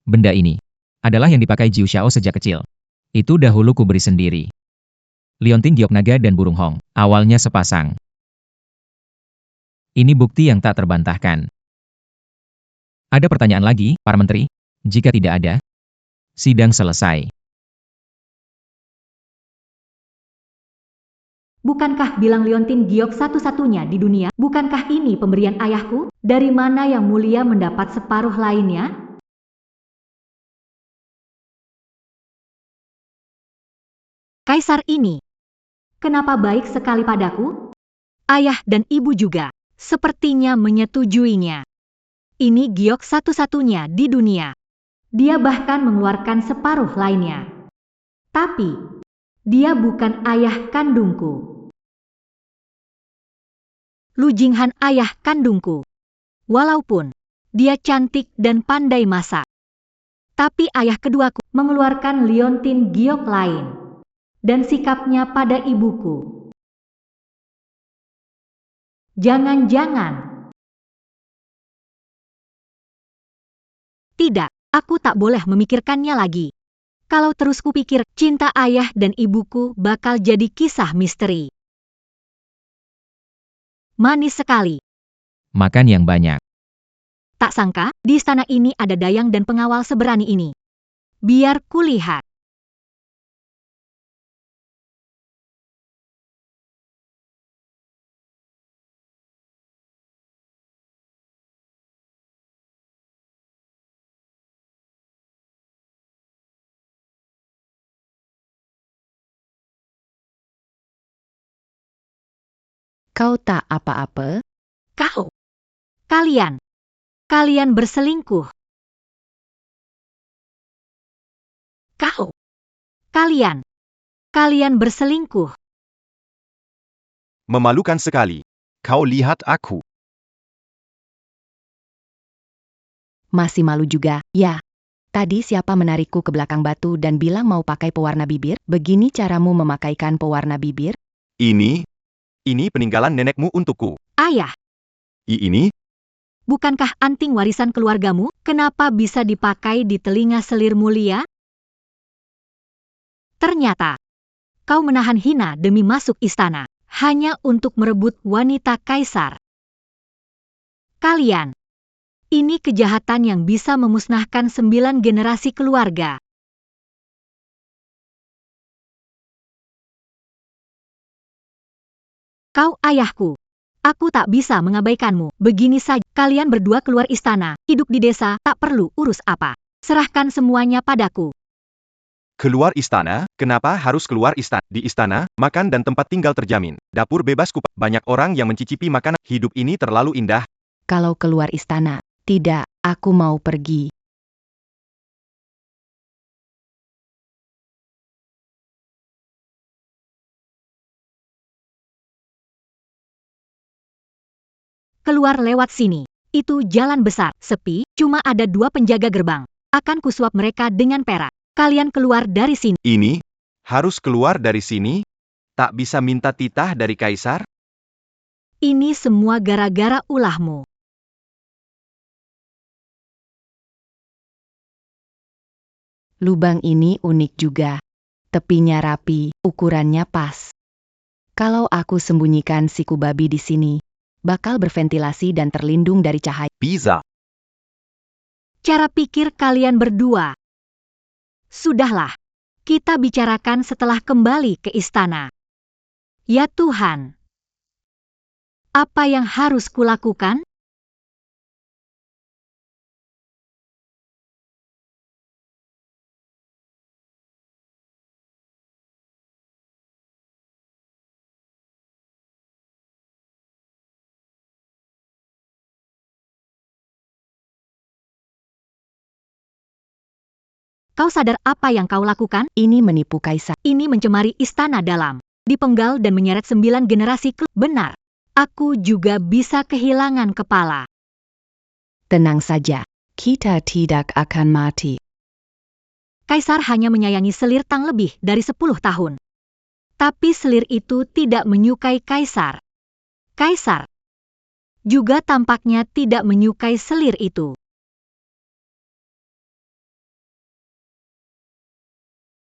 Benda ini adalah yang dipakai Jiu Xiao sejak kecil. Itu dahulu kuberi sendiri. Liontin giok naga dan burung hong, awalnya sepasang. Ini bukti yang tak terbantahkan. Ada pertanyaan lagi, para menteri? Jika tidak ada, sidang selesai. Bukankah bilang Liontin Giok satu-satunya di dunia? Bukankah ini pemberian ayahku? Dari mana yang mulia mendapat separuh lainnya? Kaisar ini, kenapa baik sekali padaku? Ayah dan ibu juga, sepertinya menyetujuinya. Ini Giok satu-satunya di dunia. Dia bahkan mengeluarkan separuh lainnya. Tapi, dia bukan ayah kandungku. Lu Jinghan ayah kandungku. Walaupun dia cantik dan pandai masak. Tapi ayah keduaku mengeluarkan Liontin Giok lain. Dan sikapnya pada ibuku. Jangan-jangan. Tidak, aku tak boleh memikirkannya lagi. Kalau terus kupikir, cinta ayah dan ibuku bakal jadi kisah misteri. Manis sekali. Makan yang banyak. Tak sangka, di istana ini ada dayang dan pengawal seberani ini. Biar kulihat. Kau tak apa-apa? Kau. Kalian. Kalian berselingkuh. Kau. Kalian. Kalian berselingkuh. Memalukan sekali. Kau lihat aku. Masih malu juga, ya. Tadi siapa menarikku ke belakang batu dan bilang mau pakai pewarna bibir? Begini caramu memakaikan pewarna bibir? Ini peninggalan nenekmu untukku. Ayah. Ini? Bukankah anting warisan keluargamu? Kenapa bisa dipakai di telinga selir mulia? Ternyata, kau menahan hina demi masuk istana, hanya untuk merebut wanita kaisar. Kalian, ini kejahatan yang bisa memusnahkan 9 generasi keluarga. Kau ayahku. Aku tak bisa mengabaikanmu. Begini saja, kalian berdua keluar istana, hidup di desa, tak perlu urus apa. Serahkan semuanya padaku. Keluar istana? Kenapa harus keluar istana? Di istana, makan dan tempat tinggal terjamin. Dapur bebas kupat. Banyak orang yang mencicipi makanan. Hidup ini terlalu indah. Kalau keluar istana, tidak, aku mau pergi. Keluar lewat sini. Itu jalan besar, sepi, cuma ada 2 penjaga gerbang. Akan kusuap mereka dengan perak. Kalian keluar dari sini. Ini? Harus keluar dari sini? Tak bisa minta titah dari kaisar? Ini semua gara-gara ulahmu. Lubang ini unik juga. Tepinya rapi, ukurannya pas. Kalau aku sembunyikan siku babi di sini, bakal berventilasi dan terlindung dari cahaya. Bisa. Cara pikir kalian berdua. Sudahlah, kita bicarakan setelah kembali ke istana. Ya Tuhan, apa yang harus kulakukan? Kau sadar apa yang kau lakukan? Ini menipu kaisar. Ini mencemari istana dalam, dipenggal dan menyeret 9 generasi benar. Aku juga bisa kehilangan kepala. Tenang saja, kita tidak akan mati. Kaisar hanya menyayangi Selir Tang lebih dari 10 tahun. Tapi Selir itu tidak menyukai Kaisar. Kaisar juga tampaknya tidak menyukai Selir itu.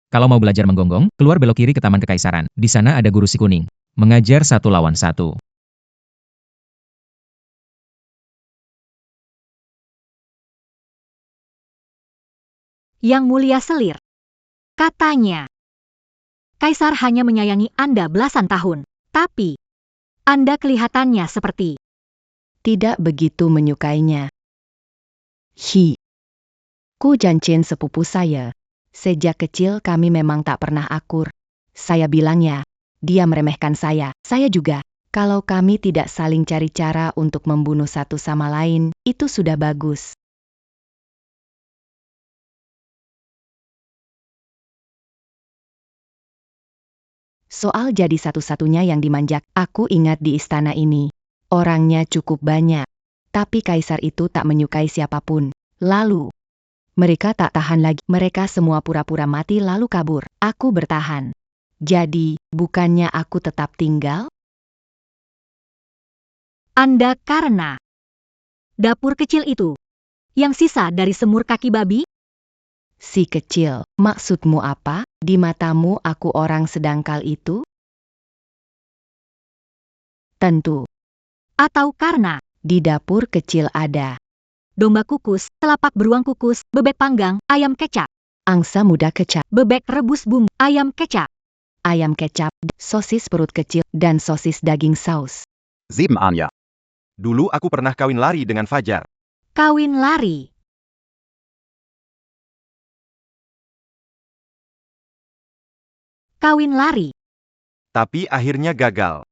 Kalau mau belajar menggonggong, keluar belok kiri ke Taman Kekaisaran. Di sana ada guru si kuning. Mengajar 1 lawan 1. Yang Mulia Selir. Katanya, Kaisar hanya menyayangi Anda belasan tahun. Tapi, Anda kelihatannya seperti tidak begitu menyukainya. Ku Jancin sepupu saya. Sejak kecil kami memang tak pernah akur. Saya bilangnya, dia meremehkan saya. Saya juga. Kalau kami tidak saling cari cara untuk membunuh satu sama lain, itu sudah bagus. Soal jadi satu-satunya yang dimanjak, aku ingat di istana ini. Orangnya cukup banyak. Tapi kaisar itu tak menyukai siapapun. Lalu, mereka tak tahan lagi. Mereka semua pura-pura mati lalu kabur. Aku bertahan. Jadi, bukannya aku tetap tinggal? Anda karena dapur kecil itu, yang sisa dari semur kaki babi? Si kecil, maksudmu apa? Di matamu aku orang sedangkal itu? Tentu. Atau karena di dapur kecil ada domba kukus, telapak beruang kukus, bebek panggang, ayam kecap, angsa muda kecap, bebek rebus bumbu, ayam kecap, sosis perut kecil, dan sosis daging saus. 7 Anja. Dulu aku pernah kawin lari dengan Fajar. Kawin lari. Kawin lari. Tapi akhirnya gagal.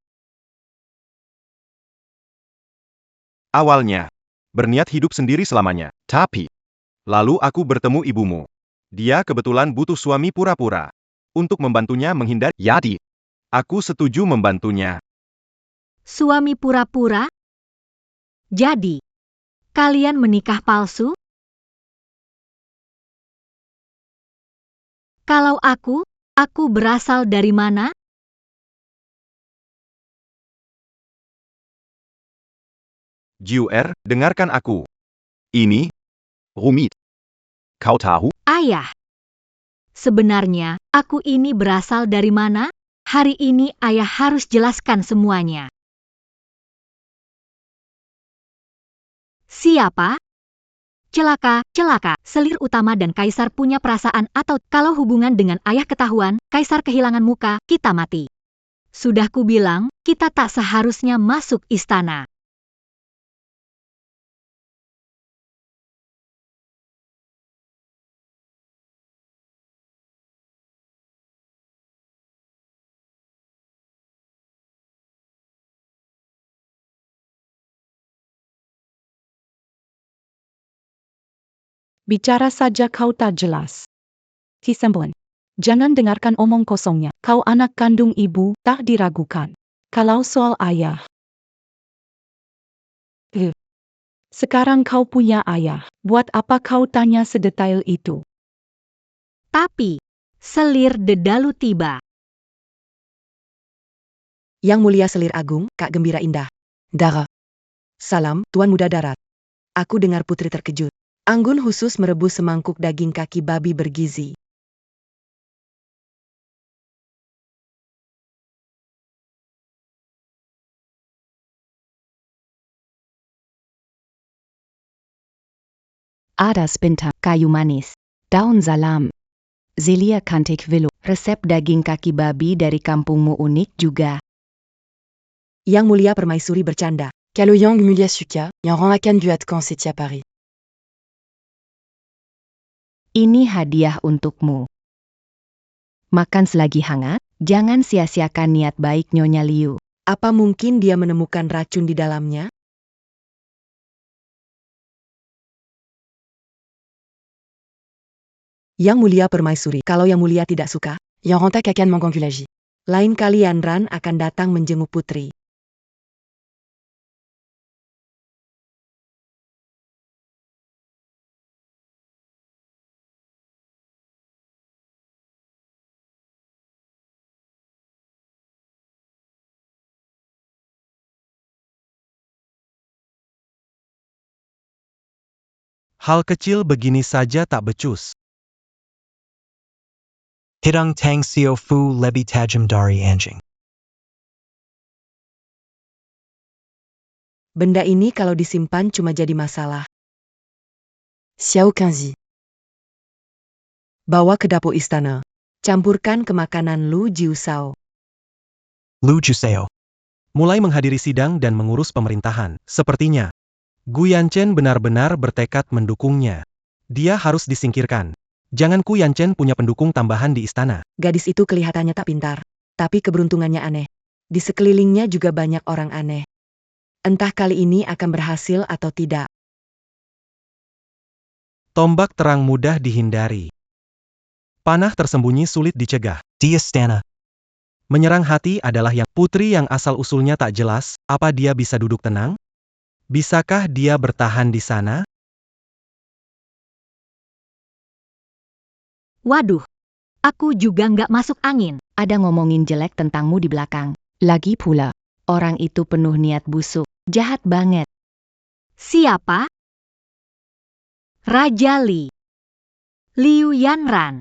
Awalnya, berniat hidup sendiri selamanya. Tapi, Lalu aku bertemu ibumu. Dia kebetulan butuh suami pura-pura. Untuk membantunya menghindari. Yadi. Aku setuju membantunya. Suami pura-pura? Jadi, kalian menikah palsu? Kalau aku berasal dari mana? Jiuer, dengarkan aku. Ini, Rumit. Kau tahu? Ayah. Sebenarnya, aku ini berasal dari mana? Hari ini ayah harus jelaskan semuanya. Siapa? Celaka, Selir utama dan kaisar punya perasaan atau kalau hubungan dengan ayah ketahuan, kaisar kehilangan muka, kita mati. Sudah kubilang, kita tak seharusnya masuk istana. Bicara saja kau tak jelas. Kisembon. Jangan dengarkan omong kosongnya. Kau anak kandung ibu, tak diragukan. Kalau soal ayah. Sekarang kau punya ayah. Buat apa kau tanya sedetail itu? Tapi, Selir Dedalu tiba. Yang Mulia Selir Agung, Kak Gembira Indah. Dara. Salam, Tuan Muda Darat. Aku dengar putri terkejut. Anggun khusus merebus semangkuk daging kaki babi bergizi. Ada spinta, kayu manis, daun salam, Zelia cantik willow. Resep daging kaki babi dari kampungmu unik juga. Yang Mulia Permaisuri bercanda. Kalau Yang Mulia suka, yang orang akan duatkan setiap hari. Ini hadiah untukmu. Makan selagi hangat, jangan sia-siakan niat baik Nyonya Liu. Apa mungkin dia menemukan racun di dalamnya? Yang Mulia Permaisuri, kalau Yang Mulia tidak suka, Yang Rontak akan mengganggu lagi. Lain kali Yan Ran akan datang menjenguk putri. Hal kecil begini saja tak becus. Hidung tang sio fu lebih tajam dari anjing. Benda ini kalau disimpan cuma jadi masalah. Xiao Kanzi. Bawa ke dapur istana. Campurkan ke makanan Lu Jiusao. Lu Juseo. Mulai menghadiri sidang dan mengurus pemerintahan. Sepertinya, Gu Yanchen benar-benar bertekad mendukungnya. Dia harus disingkirkan. Jangan Gu Yanchen punya pendukung tambahan di istana. Gadis itu kelihatannya tak pintar, tapi keberuntungannya aneh. Di sekelilingnya juga banyak orang aneh. Entah kali ini akan berhasil atau tidak. Tombak terang mudah dihindari. Panah tersembunyi sulit dicegah. Di istana. Menyerang hati adalah yang putri yang asal-usulnya tak jelas. Apa dia bisa duduk tenang? Bisakah dia bertahan di sana? Waduh, aku juga nggak masuk angin. Ada ngomongin jelek tentangmu di belakang. Lagi pula, orang itu penuh niat busuk. Jahat banget. Siapa? Raja Li. Liu Yanran.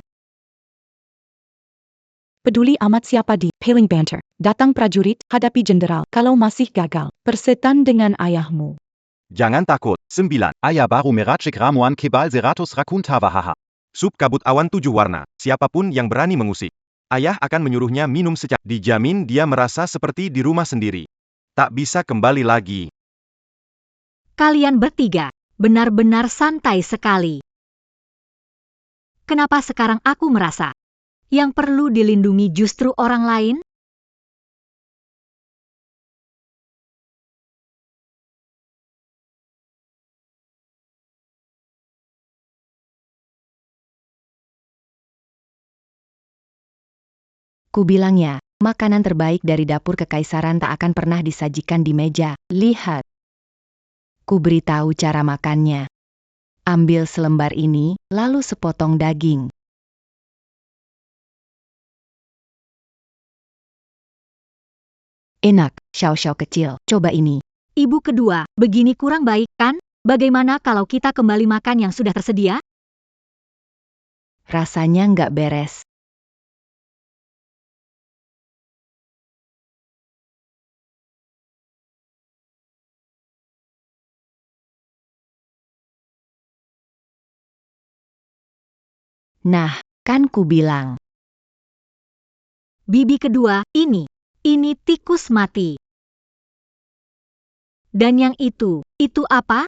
Peduli amat siapa di Paling Banter. Datang prajurit, hadapi jenderal. Kalau masih gagal, persetan dengan ayahmu. Jangan takut. 9. Ayah baru meracik ramuan kebal Zeratus Rakun Tawahaha. Sup kabut awan 7 warna. Siapapun yang berani mengusik, ayah akan menyuruhnya minum secak. Dijamin dia merasa seperti di rumah sendiri. Tak bisa kembali lagi. Kalian bertiga, benar-benar santai sekali. Kenapa sekarang aku merasa yang perlu dilindungi justru orang lain? Kubilangnya, makanan terbaik dari dapur kekaisaran tak akan pernah disajikan di meja. Lihat. Ku beritahu cara makannya. Ambil selembar ini, lalu sepotong daging. Enak, xiao-xiao kecil. Coba ini. Ibu kedua, begini kurang baik kan? Bagaimana kalau kita kembali makan yang sudah tersedia? Rasanya nggak beres. Nah, kan ku bilang. Bibi kedua, ini tikus mati. Dan yang itu apa?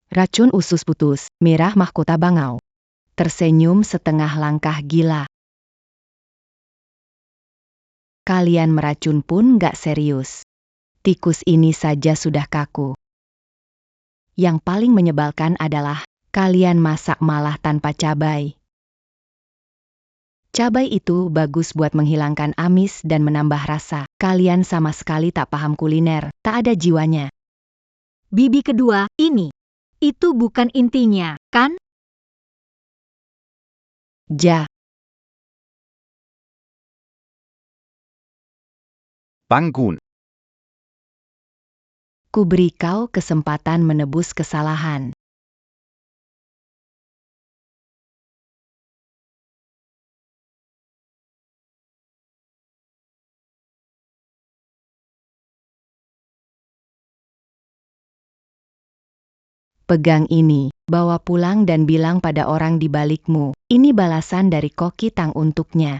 Racun usus putus, merah mahkota bangau. Tersenyum setengah langkah gila. Kalian meracun pun gak serius. Tikus ini saja sudah kaku. Yang paling menyebalkan adalah, kalian masak malah tanpa cabai. Cabai itu bagus buat menghilangkan amis dan menambah rasa. Kalian sama sekali tak paham kuliner, tak ada jiwanya. Bibi kedua, itu bukan intinya, kan? Ja. Bangun. Kuberi kau kesempatan menebus kesalahan. Pegang ini, bawa pulang dan bilang pada orang di balikmu, ini balasan dari Koki Tang untuknya.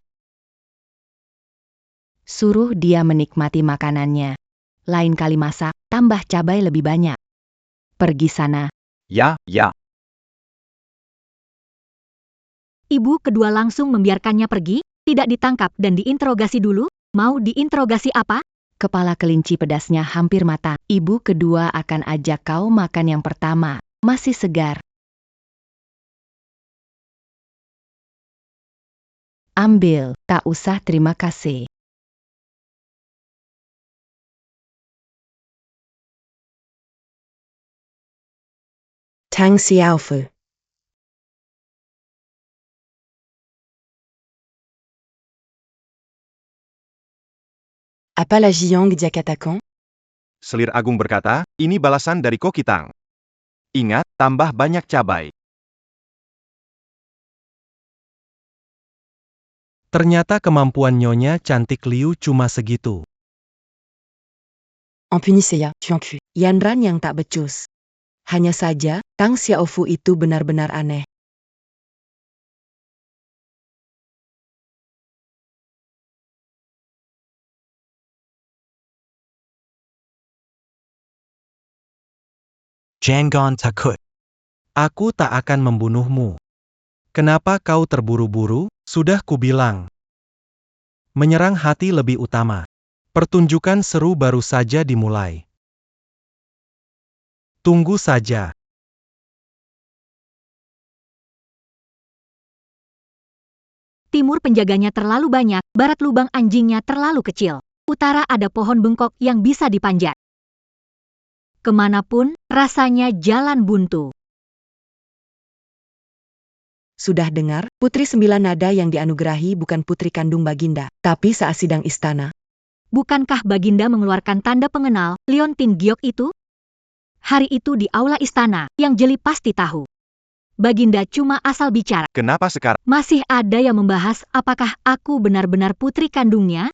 Suruh dia menikmati makanannya. Lain kali masak, tambah cabai lebih banyak. Pergi sana. Ja, ja. Ibu kedua langsung membiarkannya pergi, tidak ditangkap dan diinterogasi dulu. Mau diinterogasi apa? Kepala kelinci pedasnya hampir matang. Ibu kedua akan ajak kau makan yang pertama. Masih segar. Ambil, tak usah terima kasih. Tang Xiaofu. Apa la Jiang Diakatakan? Selir Agung berkata, ini balasan dari Koki Tang. Ingat, tambah banyak cabai. Ternyata kemampuan Nyonya Cantik Liu cuma segitu. En punissez ya, tu en cul. Yanran yang tak becus. Hanya saja, Tang Xiaofu itu benar-benar aneh. Jangan takut. Aku tak akan membunuhmu. Kenapa kau terburu-buru? Sudah kubilang. Menyerang hati lebih utama. Pertunjukan seru baru saja dimulai. Tunggu saja. Timur penjaganya terlalu banyak, barat lubang anjingnya terlalu kecil. Utara ada pohon bengkok yang bisa dipanjat. Kemanapun, rasanya jalan buntu. Sudah dengar, Putri Sembilan Nada yang dianugerahi bukan putri kandung Baginda, tapi saat sidang istana. Bukankah Baginda mengeluarkan tanda pengenal Liontin Giok itu? Hari itu di aula istana, yang jeli pasti tahu. Baginda cuma asal bicara. Kenapa sekarang? Masih ada yang membahas apakah aku benar-benar putri kandungnya?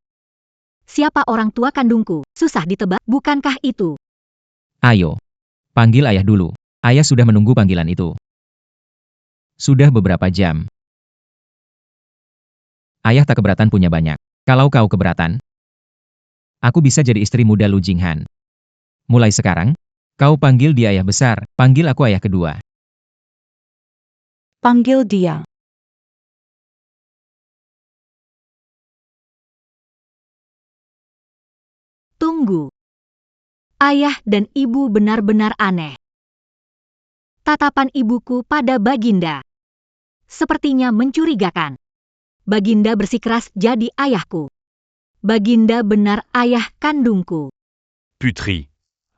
Siapa orang tua kandungku? Susah ditebak, bukankah itu? Ayo. Panggil ayah dulu. Ayah sudah menunggu panggilan itu. Sudah beberapa jam. Ayah tak keberatan punya banyak. Kalau kau keberatan, aku bisa jadi istri muda Lu Jinghan. Mulai sekarang, kau panggil dia ayah besar, panggil aku ayah kedua. Panggil dia. Tunggu. Ayah dan ibu benar-benar aneh. Tatapan ibuku pada Baginda sepertinya mencurigakan. Baginda bersikeras jadi ayahku. Baginda benar ayah kandungku. Putri.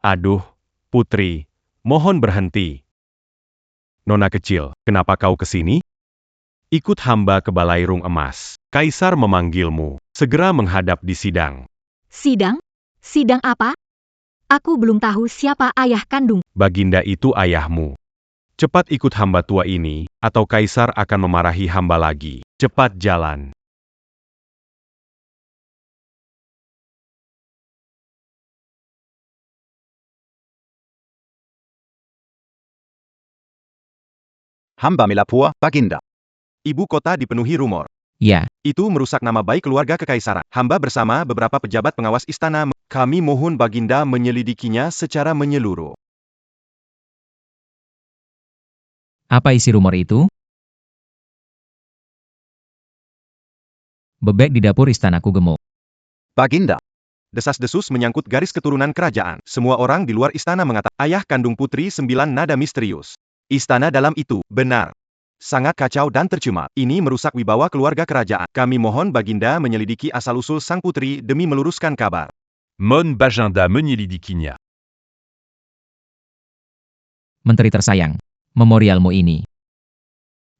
Aduh, Putri. Mohon berhenti. Nona kecil, kenapa kau kesini? Ikut hamba ke Balairung Emas. Kaisar memanggilmu. Segera menghadap di sidang. Sidang? Sidang apa? Aku belum tahu siapa ayah kandung. Baginda itu ayahmu. Cepat ikut hamba tua ini, atau Kaisar akan memarahi hamba lagi. Cepat jalan. Hamba melapor, Baginda. Ibu kota dipenuhi rumor. Ya, Itu merusak nama baik keluarga kekaisaran. Hamba bersama beberapa pejabat pengawas istana, kami mohon Baginda menyelidikinya secara menyeluruh. apa isi rumor itu? Bebek di dapur istanaku gemuk. Baginda. Desas-desus menyangkut garis keturunan kerajaan. Semua orang di luar istana mengatakan, ayah kandung Putri Sembilan Nada misterius. Istana dalam itu, benar. Sangat kacau dan tercemar. Ini merusak wibawa keluarga kerajaan. Kami mohon Baginda menyelidiki asal-usul sang putri demi meluruskan kabar. Mon Baginda menyelidikinya. Menteri tersayang, memorialmu ini.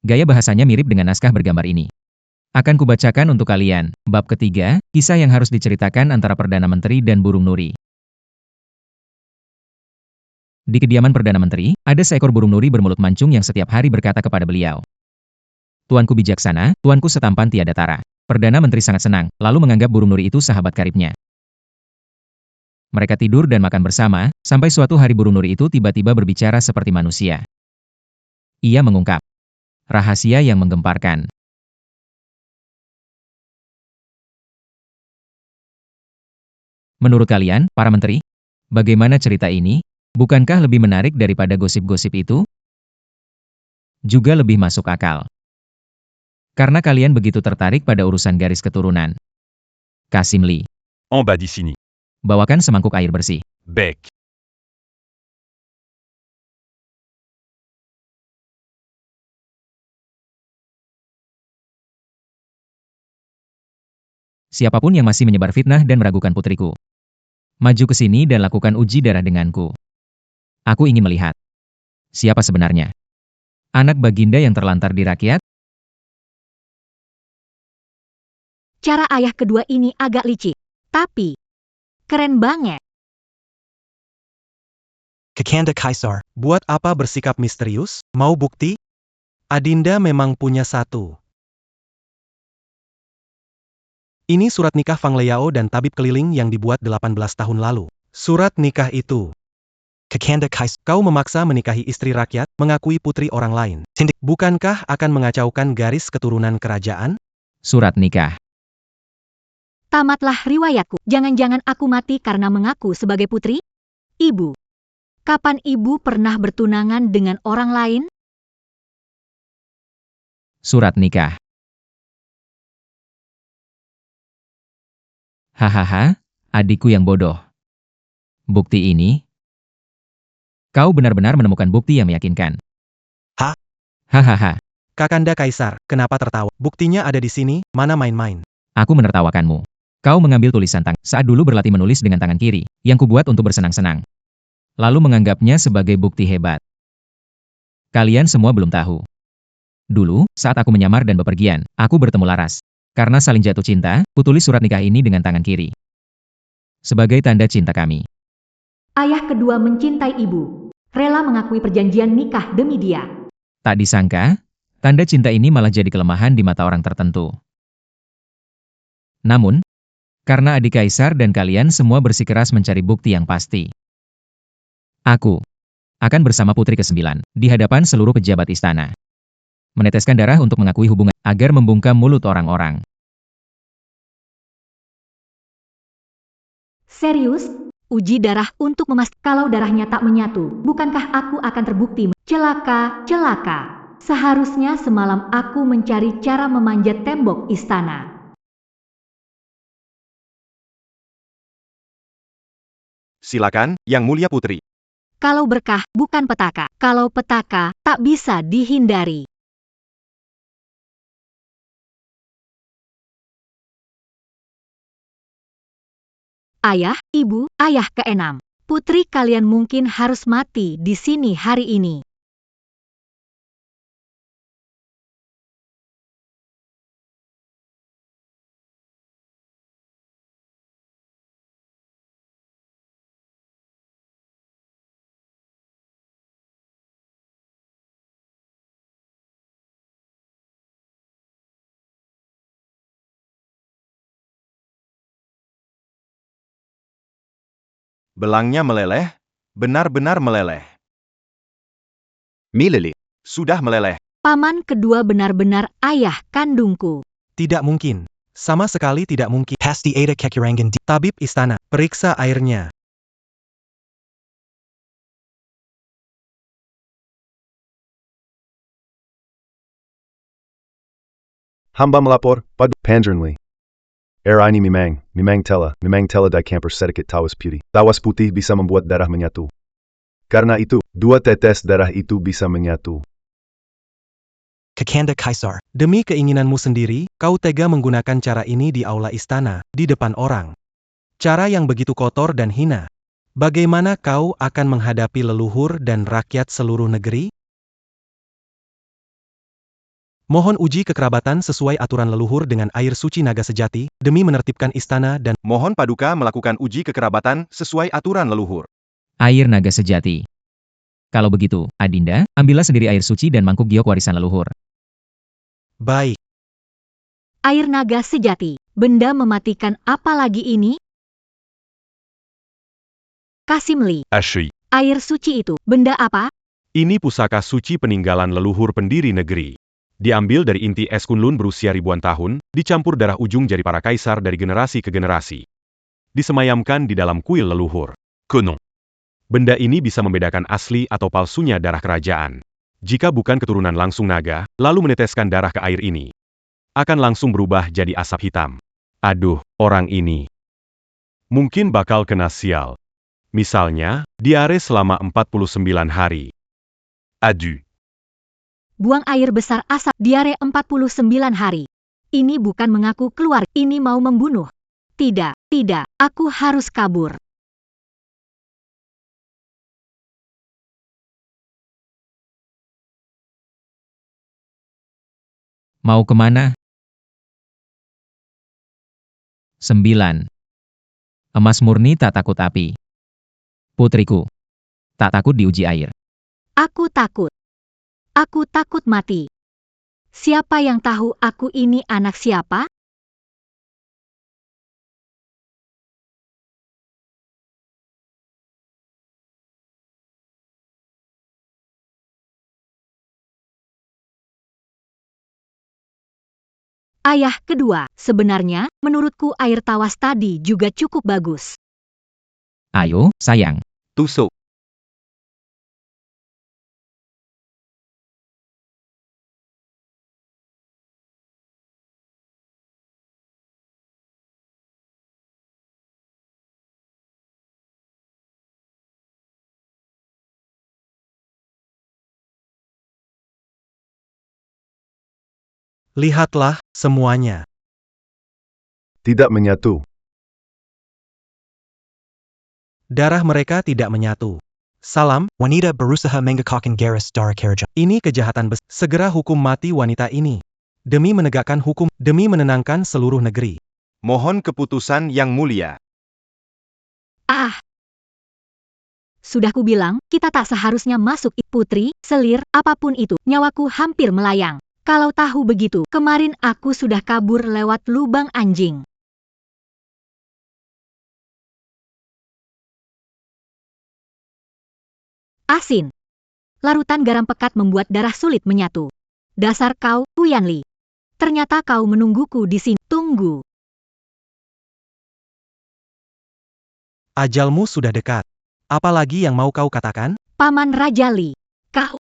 Gaya bahasanya mirip dengan naskah bergambar ini. Akan kubacakan untuk kalian, bab ketiga, kisah yang harus diceritakan antara Perdana Menteri dan burung nuri. Di kediaman Perdana Menteri, ada seekor burung nuri bermulut mancung yang setiap hari berkata kepada beliau, "Tuanku bijaksana, tuanku setampan tiada tara." Perdana Menteri sangat senang, lalu menganggap burung nuri itu sahabat karibnya. Mereka tidur dan makan bersama, sampai suatu hari burung nuri itu tiba-tiba berbicara seperti manusia. Ia mengungkap rahasia yang menggemparkan. Menurut kalian, para menteri, bagaimana cerita ini? Bukankah lebih menarik daripada gosip-gosip itu? Juga lebih masuk akal. Karena kalian begitu tertarik pada urusan garis keturunan. Kasim Lee. En bas d'ici. Bawakan semangkuk air bersih. Bec. Siapapun yang masih menyebar fitnah dan meragukan putriku, maju ke sini dan lakukan uji darah denganku. Aku ingin melihat siapa sebenarnya anak Baginda yang terlantar di rakyat. Cara ayah kedua ini agak licik, tapi keren banget. Kakanda Kaisar. Buat apa bersikap misterius? Mau bukti? Adinda memang punya satu. Ini surat nikah Fang Liao dan tabib keliling yang dibuat 18 tahun lalu. Surat nikah itu. Kakanda Kaisar. Kau memaksa menikahi istri rakyat, mengakui putri orang lain. Bukankah akan mengacaukan garis keturunan kerajaan? Surat nikah. Tamatlah riwayatku. Jangan-jangan aku mati karena mengaku sebagai putri? Ibu, kapan ibu pernah bertunangan dengan orang lain? Surat nikah. Hahaha, adikku yang bodoh. Bukti ini? Kau benar-benar menemukan bukti yang meyakinkan. Hah? Hahaha. Kakanda Kaisar, kenapa tertawa? Buktinya ada di sini, mana main-main. Aku menertawakanmu. Kau mengambil tulisan tangan saat dulu berlatih menulis dengan tangan kiri, yang kubuat untuk bersenang-senang. Lalu menganggapnya sebagai bukti hebat. Kalian semua belum tahu. Dulu, saat aku menyamar dan bepergian, aku bertemu Laras. Karena saling jatuh cinta, kutulis surat nikah ini dengan tangan kiri. Sebagai tanda cinta kami. Ayah kedua mencintai ibu, rela mengakui perjanjian nikah demi dia. Tak disangka, tanda cinta ini malah jadi kelemahan di mata orang tertentu. Namun, karena adik Kaisar dan kalian semua bersikeras mencari bukti yang pasti, aku akan bersama putri ke-9 di hadapan seluruh pejabat istana. Meneteskan darah untuk mengakui hubungan agar membungkam mulut orang-orang. Serius? Uji darah untuk memastikan kalau darahnya tak menyatu. Bukankah aku akan terbukti? Celaka. Seharusnya semalam aku mencari cara memanjat tembok istana. Silakan, Yang Mulia Putri. Kalau berkah, bukan petaka. Kalau petaka, tak bisa dihindari. Ayah, ibu, ayah ke-6. Putri kalian mungkin harus mati di sini hari ini. Belangnya meleleh, benar-benar meleleh. Melele. Sudah meleleh. Paman kedua benar-benar ayah kandungku. Tidak mungkin. Sama sekali tidak mungkin. Pasti ada kekurangan di Tabib istana, periksa airnya. Hamba melapor, pada Pandrenli. Ini memang tela di camper sedikit tawas putih. Tawas putih bisa membuat darah menyatu. Karena itu, 2 tetes darah itu bisa menyatu. Kakanda Kaisar. Demi keinginanmu sendiri, kau tega menggunakan cara ini di aula istana, di depan orang. Cara yang begitu kotor dan hina. Bagaimana kau akan menghadapi leluhur dan rakyat seluruh negeri? Mohon uji kekerabatan sesuai aturan leluhur dengan air suci naga sejati, demi menertibkan istana dan Mohon Paduka melakukan uji kekerabatan sesuai aturan leluhur. Air naga sejati. Kalau begitu, Adinda, ambillah sendiri air suci dan mangkuk giok warisan leluhur. baik. Air naga sejati. Benda mematikan apa lagi ini? Kasimli. HI. Air suci itu, benda apa? Ini pusaka suci peninggalan leluhur pendiri negeri. Diambil dari inti es kunlun berusia ribuan tahun, dicampur darah ujung jari para kaisar dari generasi ke generasi. Disemayamkan di dalam kuil leluhur. Konon. Benda ini bisa membedakan asli atau palsunya darah kerajaan. Jika bukan keturunan langsung naga, lalu meneteskan darah ke air ini, akan langsung berubah jadi asap hitam. Aduh, orang ini mungkin bakal kena sial. Misalnya, diare selama 49 hari. Adu. Buang air besar asap diare 49 hari. Ini bukan mengaku keluar, ini mau membunuh. Tidak, tidak, aku harus kabur. Mau kemana? 9. Emas murni tak takut api. Putriku, tak takut diuji air. Aku takut. Aku takut mati. Siapa yang tahu aku ini anak siapa? Ayah kedua, sebenarnya, menurutku air tawas tadi juga cukup bagus. Ayo, sayang. Tusuk. Lihatlah, semuanya. Tidak menyatu. Darah mereka tidak menyatu. Salam, Wanita berusaha menggugurkan garis darah kerajaan. ini kejahatan besar. Segera hukum mati wanita ini. Demi menegakkan hukum, demi menenangkan seluruh negeri. Mohon keputusan yang mulia. Ah! Sudah kubilang, kita tak seharusnya masuk. Putri, selir, apapun itu, nyawaku hampir melayang. Kalau tahu begitu, kemarin aku sudah kabur lewat lubang anjing. Asin. Larutan garam pekat membuat darah sulit menyatu. Dasar kau, Huyanli. Ternyata kau menungguku di sini. Tunggu. Ajalmu sudah dekat. Apalagi yang mau kau katakan? Paman Raja Li. Kau.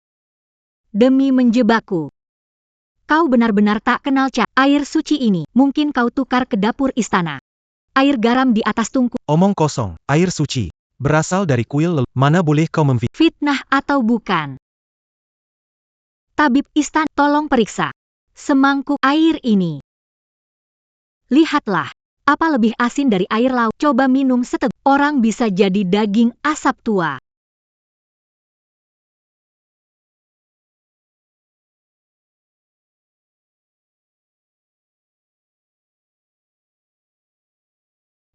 Demi menjebakku. Kau benar-benar tak kenal air suci ini. Mungkin kau tukar ke dapur istana. Air garam di atas tungku. Omong kosong, air suci. Berasal dari kuil mana boleh kau Fitnah atau bukan? Tabib istana, tolong periksa semangkuk air ini. Lihatlah, apa lebih asin dari air laut? Coba minum seteguk. Orang bisa jadi daging asap tua.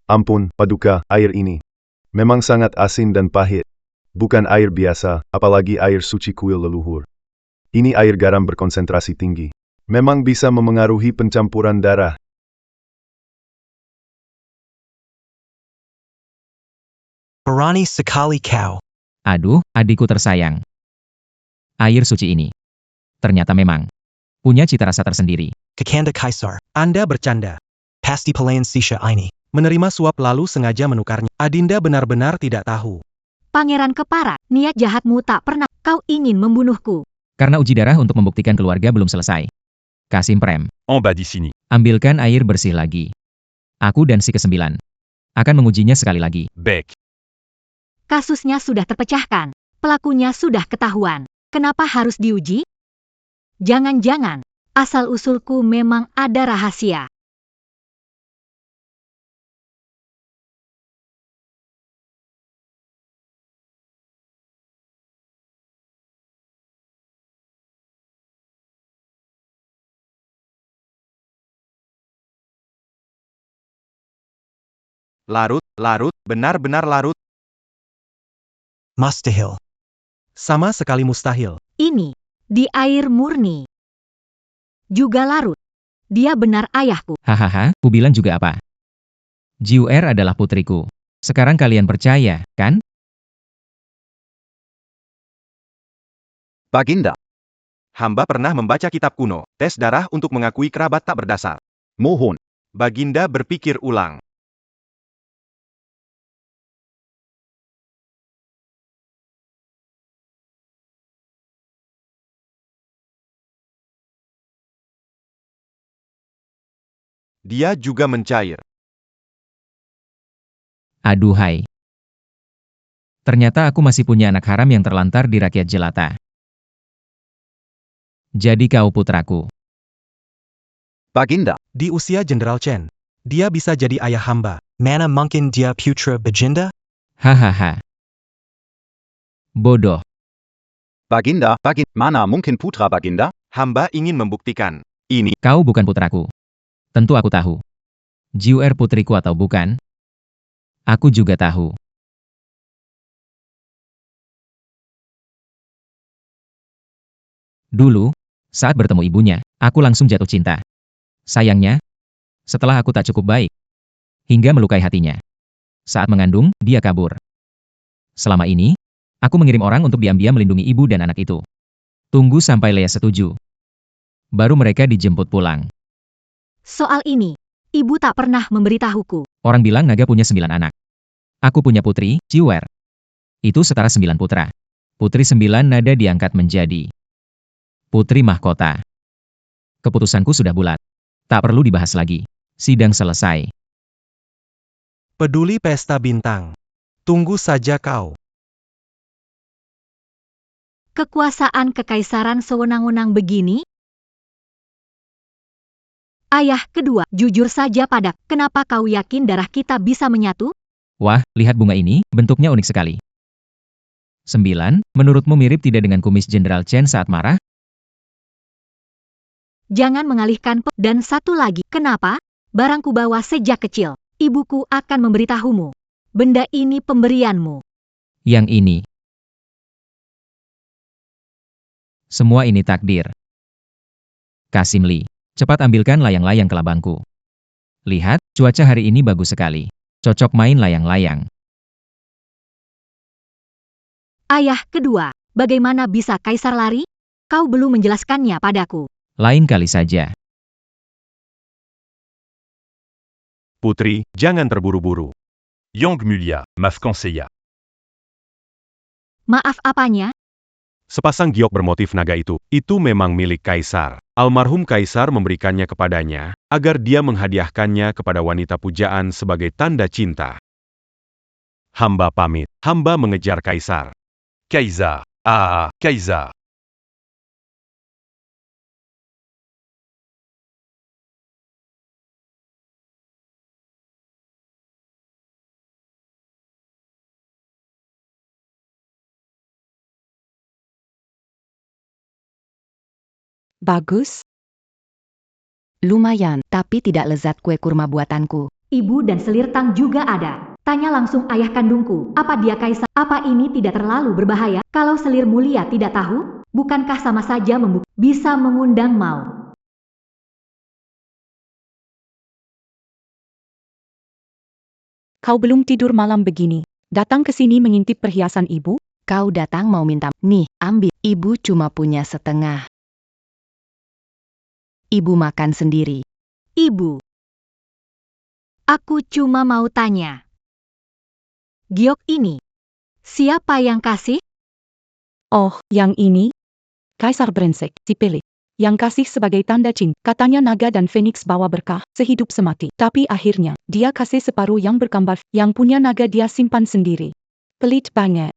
Ampun, Paduka, air ini memang sangat asin dan pahit. Bukan air biasa, apalagi air suci kuil leluhur. Ini air garam berkonsentrasi tinggi. Memang bisa memengaruhi pencampuran darah. Berani sekali kau. Aduh, adikku tersayang. Air suci ini. Ternyata memang punya cita rasa tersendiri. Kakanda Kaisar. Anda bercanda. Pasti pelayan sisa ini. Menerima suap lalu sengaja menukarnya. Adinda benar-benar tidak tahu. Pangeran Kepara, niat jahatmu tak pernah. Kau ingin membunuhku. Karena uji darah untuk membuktikan keluarga belum selesai. Kasim Prem, En bas d'ici. ambilkan air bersih lagi. Aku dan si ke-9 akan mengujinya sekali lagi. Bec. Kasusnya sudah terpecahkan. Pelakunya sudah ketahuan. Kenapa harus diuji? Jangan-jangan, asal-usulku memang ada rahasia. Larut, benar-benar larut. Mustahil. Sama sekali mustahil. Ini, di air murni. Juga larut. Dia benar ayahku. Hahaha, ku bilang juga apa? Jiuer adalah putriku. Sekarang kalian percaya, kan? Baginda. Hamba pernah membaca kitab kuno, tes darah untuk mengakui kerabat tak berdasar. Mohon. Baginda berpikir ulang. Dia juga mencair. Aduhai. Ternyata aku masih punya anak haram yang terlantar di rakyat jelata. Jadi kau putraku. Baginda. Di usia Jenderal Chen, dia bisa jadi ayah hamba. Mana mungkin dia putra Baginda? Hahaha. Bodoh. Baginda, mana mungkin putra Baginda? Hamba ingin membuktikan. Ini. Kau bukan putraku. Tentu aku tahu. Jiuer putriku atau bukan? Aku juga tahu. Dulu, saat bertemu ibunya, aku langsung jatuh cinta. Sayangnya, setelah aku tak cukup baik, hingga melukai hatinya. Saat mengandung, dia kabur. Selama ini, aku mengirim orang untuk diam-diam melindungi ibu dan anak itu. Tunggu sampai Lea setuju. Baru mereka dijemput pulang. Soal ini, ibu tak pernah memberitahuku. Orang bilang naga punya 9 anak. Aku punya putri, Jiuer. Itu setara 9 putra. Putri 9 nada diangkat menjadi putri mahkota. Keputusanku sudah bulat. Tak perlu dibahas lagi. Sidang selesai. Peduli pesta bintang. Tunggu saja kau. Kekuasaan kekaisaran sewenang-wenang begini? Ayah kedua, jujur saja padak, kenapa kau yakin darah kita bisa menyatu? Wah, lihat bunga ini, bentuknya unik sekali. 9. Menurutmu mirip tidak dengan kumis Jenderal Chen saat marah? Jangan mengalihkan dan satu lagi, kenapa? Barangku bawa sejak kecil. Ibuku akan memberitahumu. Benda ini pemberianmu. Yang ini. Semua ini takdir. Kasim Li, cepat ambilkan layang-layang ke labangku. Lihat, cuaca hari ini bagus sekali. Cocok main layang-layang. Ayah kedua, bagaimana bisa kaisar lari? Kau belum menjelaskannya padaku. Lain kali saja. Putri, jangan terburu-buru. Yang mulia, maaf conseilla. Maaf apanya? Sepasang giok bermotif naga itu memang milik kaisar. Almarhum kaisar memberikannya kepadanya, agar dia menghadiahkannya kepada wanita pujaan sebagai tanda cinta. Hamba pamit, hamba mengejar kaisar. Kaisar. Kaisar. Bagus. Lumayan, tapi tidak lezat kue kurma buatanku. Ibu dan selir tang juga ada. Tanya langsung ayah kandungku, apa dia kaisar? Apa ini tidak terlalu berbahaya? Kalau selir mulia tidak tahu, bukankah sama saja bisa mengundang mau? Kau belum tidur malam begini. Datang ke sini mengintip perhiasan ibu? Kau datang mau minta, nih, ambil. Ibu cuma punya setengah. Ibu makan sendiri. Ibu. Aku cuma mau tanya. Giok ini, siapa yang kasih? Oh, yang ini? Kaisar brengsek, si pelik. Yang kasih sebagai tanda cinta. Katanya naga dan Phoenix bawa berkah, sehidup semati. Tapi akhirnya, dia kasih separuh yang bergambar. Yang punya naga dia simpan sendiri. Pelit banget.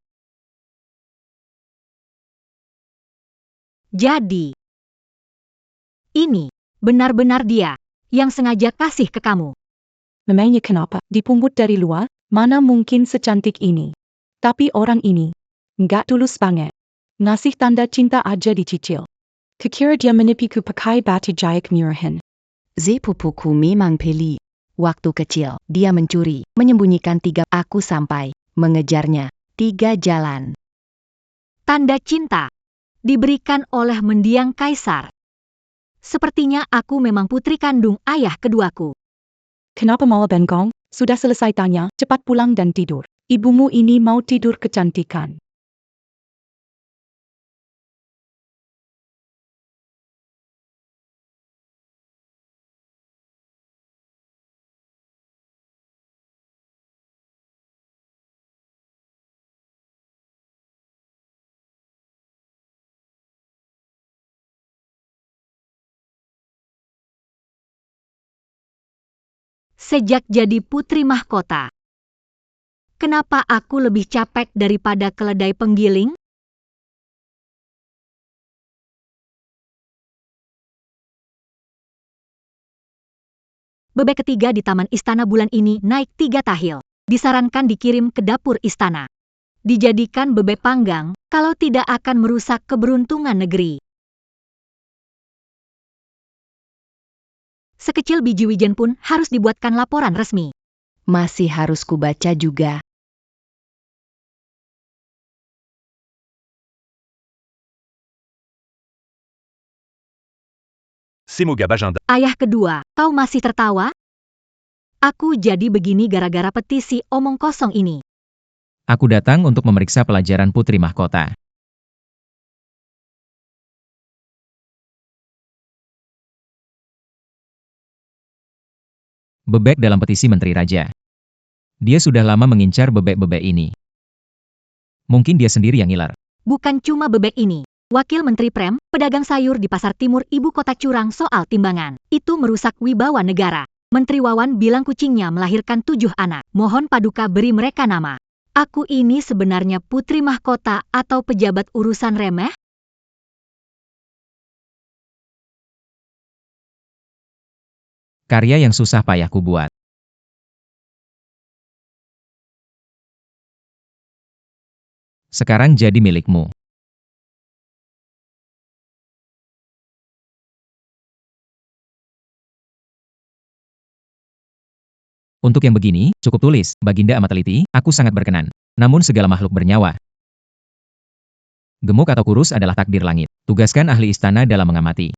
Jadi, ini benar-benar dia yang sengaja kasih ke kamu. Memangnya kenapa? Dipungut dari luar? Mana mungkin secantik ini? Tapi orang ini, nggak tulus banget. Ngasih tanda cinta aja dicicil. Kukira dia menipuku pakai batu jaya kemurahan. Sepupuku memang pelik. Waktu kecil, dia mencuri, menyembunyikan 3. Aku sampai, mengejarnya, 3 jalan. Tanda cinta diberikan oleh mendiang kaisar. Sepertinya aku memang putri kandung ayah keduaku. Kenapa malah bengong? Sudah selesai tanya, cepat pulang dan tidur. Ibumu ini mau tidur kecantikan. Sejak jadi putri mahkota, kenapa aku lebih capek daripada keledai penggiling? Bebek ketiga di taman istana bulan ini naik 3 tahil. Disarankan dikirim ke dapur istana. Dijadikan bebek panggang, kalau tidak akan merusak keberuntungan negeri. Sekecil biji wijen pun harus dibuatkan laporan resmi. Masih harus kubaca juga. Semogab agenda. Ayah kedua, kau masih tertawa? Aku jadi begini gara-gara petisi omong kosong ini. Aku datang untuk memeriksa pelajaran putri mahkota. Bebek dalam petisi Menteri Raja. Dia sudah lama mengincar bebek-bebek ini. Mungkin dia sendiri yang ngiler. Bukan cuma bebek ini. Wakil Menteri Prem, pedagang sayur di pasar timur ibu kota curang soal timbangan. Itu merusak wibawa negara. Menteri Wawan bilang kucingnya melahirkan 7 anak. Mohon Paduka beri mereka nama. Aku ini sebenarnya putri mahkota atau pejabat urusan remeh? Karya yang susah payah ku buat. Sekarang jadi milikmu. Untuk yang begini, cukup tulis, Baginda amat teliti, aku sangat berkenan. Namun segala makhluk bernyawa, gemuk atau kurus adalah takdir langit. Tugaskan ahli istana dalam mengamati.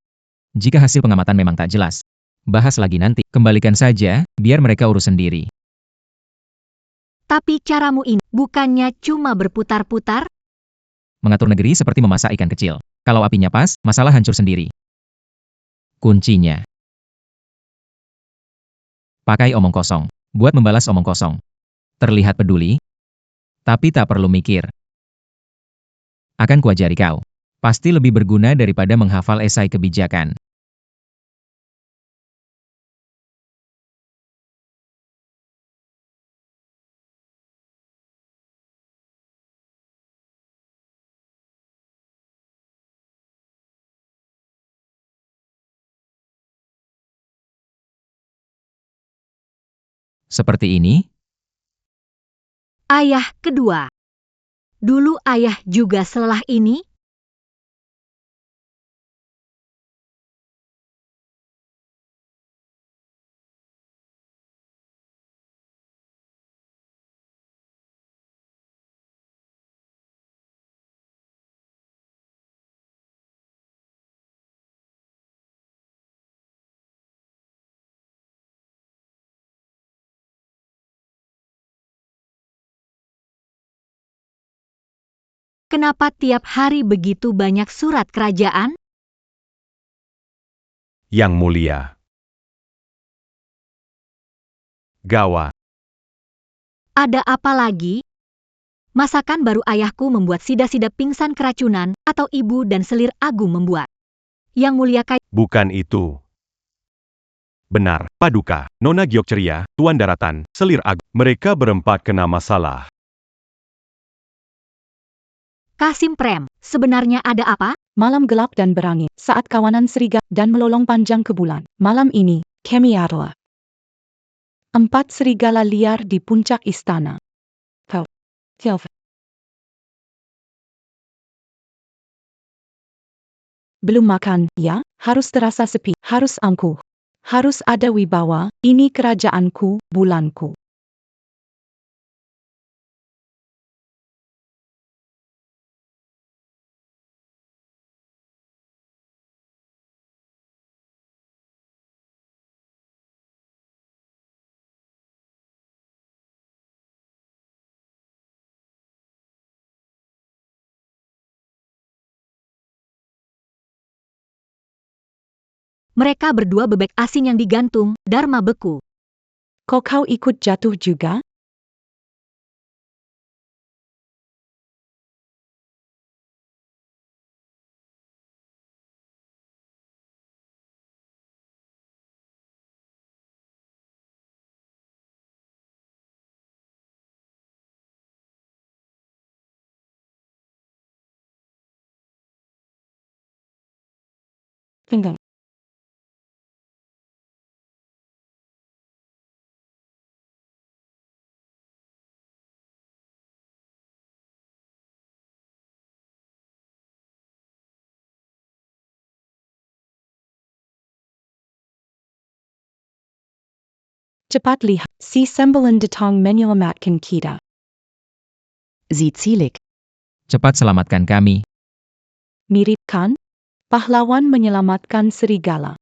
Jika hasil pengamatan memang tak jelas, bahas lagi nanti. Kembalikan saja, biar mereka urus sendiri. Tapi caramu ini bukannya cuma berputar-putar? Mengatur negeri seperti memasak ikan kecil. Kalau apinya pas, masalah hancur sendiri. Kuncinya, pakai omong kosong. Buat membalas omong kosong. Terlihat peduli, tapi tak perlu mikir. Akan kuajari kau. Pasti lebih berguna daripada menghafal esai kebijakan. Seperti ini? Ayah kedua. Dulu ayah juga selelah ini? Kenapa tiap hari begitu banyak surat kerajaan? Yang mulia. Gawat. Ada apa lagi? Masakan baru ayahku membuat sida-sida pingsan keracunan, atau ibu dan selir agung membuat? Yang mulia Bukan itu. Benar, Paduka, Nona Giok Ceria, Tuan Daratan, Selir Agung. Mereka berempat kena masalah. Kasim Prem, sebenarnya ada apa? Malam gelap dan berangin, saat kawanan serigala dan melolong panjang ke bulan. Malam ini, kami adalah 4 serigala liar di puncak istana. Belum makan, ya? Harus terasa sepi, harus angkuh. Harus ada wibawa, ini kerajaanku, bulanku. Mereka berdua bebek asin yang digantung, Dharma beku. Kok kau ikut jatuh juga? Tinggal. Cepat lihat, si sembilan datang menyelamatkan kita. Sie zielig. Cepat selamatkan kami. Mirip kan? Pahlawan menyelamatkan serigala.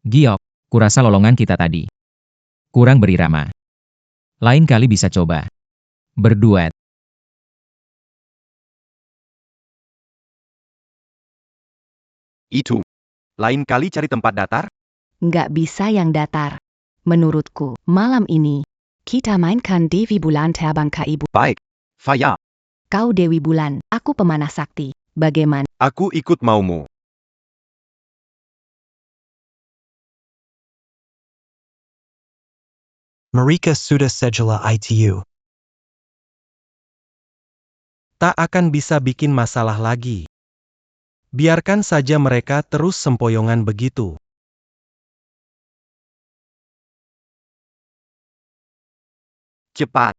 Giok, kurasa lolongan kita tadi kurang berirama. Lain kali bisa coba berduet. Itu. Lain kali cari tempat datar? Nggak bisa yang datar. Menurutku, malam ini, kita mainkan Dewi Bulan terbang ke ibu. Baik. Faya. Kau Dewi Bulan, aku pemanah sakti. Bagaimana? Aku ikut maumu. Marika sudah sejala itu. Tak akan bisa bikin masalah lagi. Biarkan saja mereka terus sempoyongan begitu. Cepat.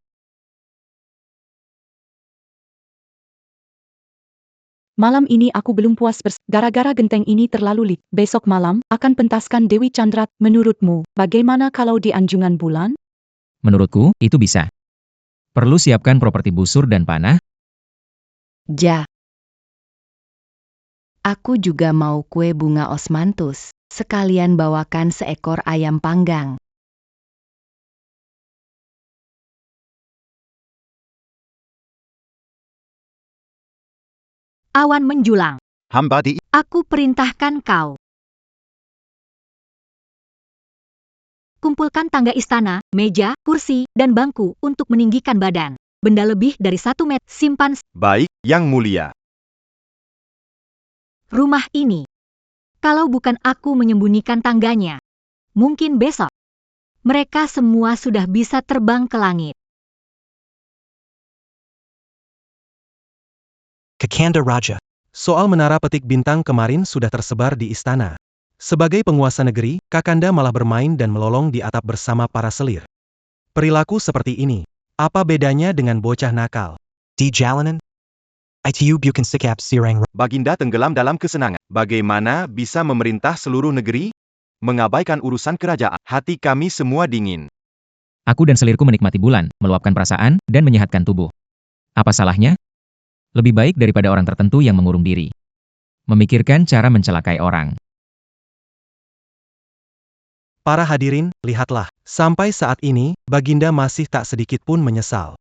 Malam ini aku belum puas gara-gara genteng ini terlalu lit. Besok malam, akan pentaskan Dewi Chandra. Menurutmu, bagaimana kalau di Anjungan Bulan? Menurutku, itu bisa. Perlu siapkan properti busur dan panah. Ja. Aku juga mau kue bunga osmanthus. Sekalian bawakan seekor ayam panggang. Awan menjulang. Hamba di... Aku perintahkan kau. Kumpulkan tangga istana, meja, kursi, dan bangku untuk meninggikan badan. Benda lebih dari 1 meter simpan Baik, Yang Mulia. rumah ini. Kalau bukan aku menyembunyikan tangganya, mungkin besok mereka semua sudah bisa terbang ke langit. Kakanda Raja. Soal menara petik bintang kemarin sudah tersebar di istana. Sebagai penguasa negeri, Kakanda malah bermain dan melolong di atap bersama para selir. Perilaku seperti ini, apa bedanya dengan bocah nakal? Di jalanan? Itu bukan sikap sirang. Baginda tenggelam dalam kesenangan. Bagaimana bisa memerintah seluruh negeri? Mengabaikan urusan kerajaan. Hati kami semua dingin. Aku dan selirku menikmati bulan, meluapkan perasaan, dan menyehatkan tubuh. Apa salahnya? Lebih baik daripada orang tertentu yang mengurung diri. Memikirkan cara mencelakai orang. Para hadirin, lihatlah. Sampai saat ini, Baginda masih tak sedikit pun menyesal.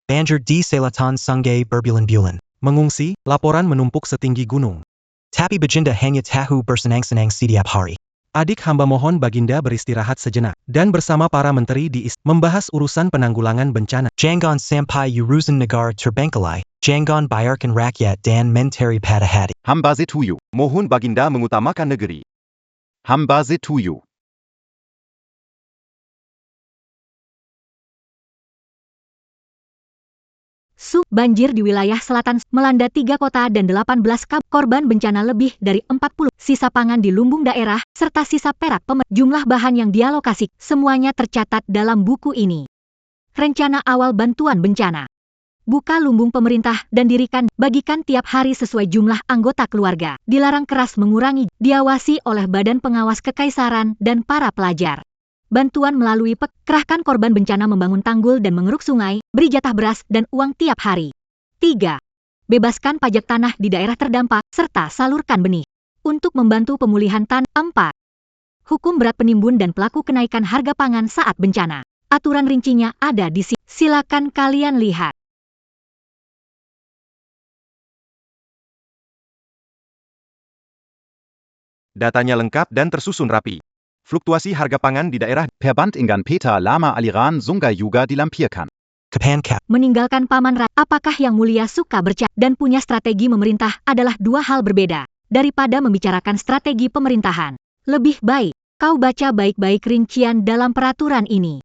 Banjir di Selatan Sungai berbulan-bulan. Mengungsi, laporan menumpuk setinggi gunung. Tapi Baginda hanya tahu bersenang-senang setiap hari. Adik hamba mohon Baginda beristirahat sejenak, dan bersama para menteri membahas urusan penanggulangan bencana. Jangan sampai urusan negara terbengkalai. Jangan biarkan rakyat dan menteri patah hati. Hamba setuju. Mohon Baginda mengutamakan negeri. Hamba setuju. Banjir di wilayah selatan melanda 3 kota dan 18 korban bencana lebih dari 40. Sisa pangan di lumbung daerah, serta sisa perak jumlah bahan yang dialokasi, semuanya tercatat dalam buku ini. Rencana awal bantuan bencana. Buka lumbung pemerintah dan bagikan tiap hari sesuai jumlah anggota keluarga. Dilarang keras mengurangi, diawasi oleh Badan Pengawas Kekaisaran dan para pelajar. Bantuan melalui kerahkan korban bencana membangun tanggul dan mengeruk sungai, beri jatah beras dan uang tiap hari. 3. Bebaskan pajak tanah di daerah terdampak, serta salurkan benih. Untuk membantu pemulihan tanah. 4. Hukum berat penimbun dan pelaku kenaikan harga pangan saat bencana. Aturan rincinya ada di sini. Silakan kalian lihat. Datanya lengkap dan tersusun rapi. Fluktuasi harga pangan di daerah Verband Ingan Peter Lama Aliran Sungai Yuga dilampirkan. Kapan Meninggalkan paman raja. Apakah yang mulia suka bercakap dan punya strategi memerintah adalah dua hal berbeda. Daripada membicarakan strategi pemerintahan, lebih baik kau baca baik-baik rincian dalam peraturan ini.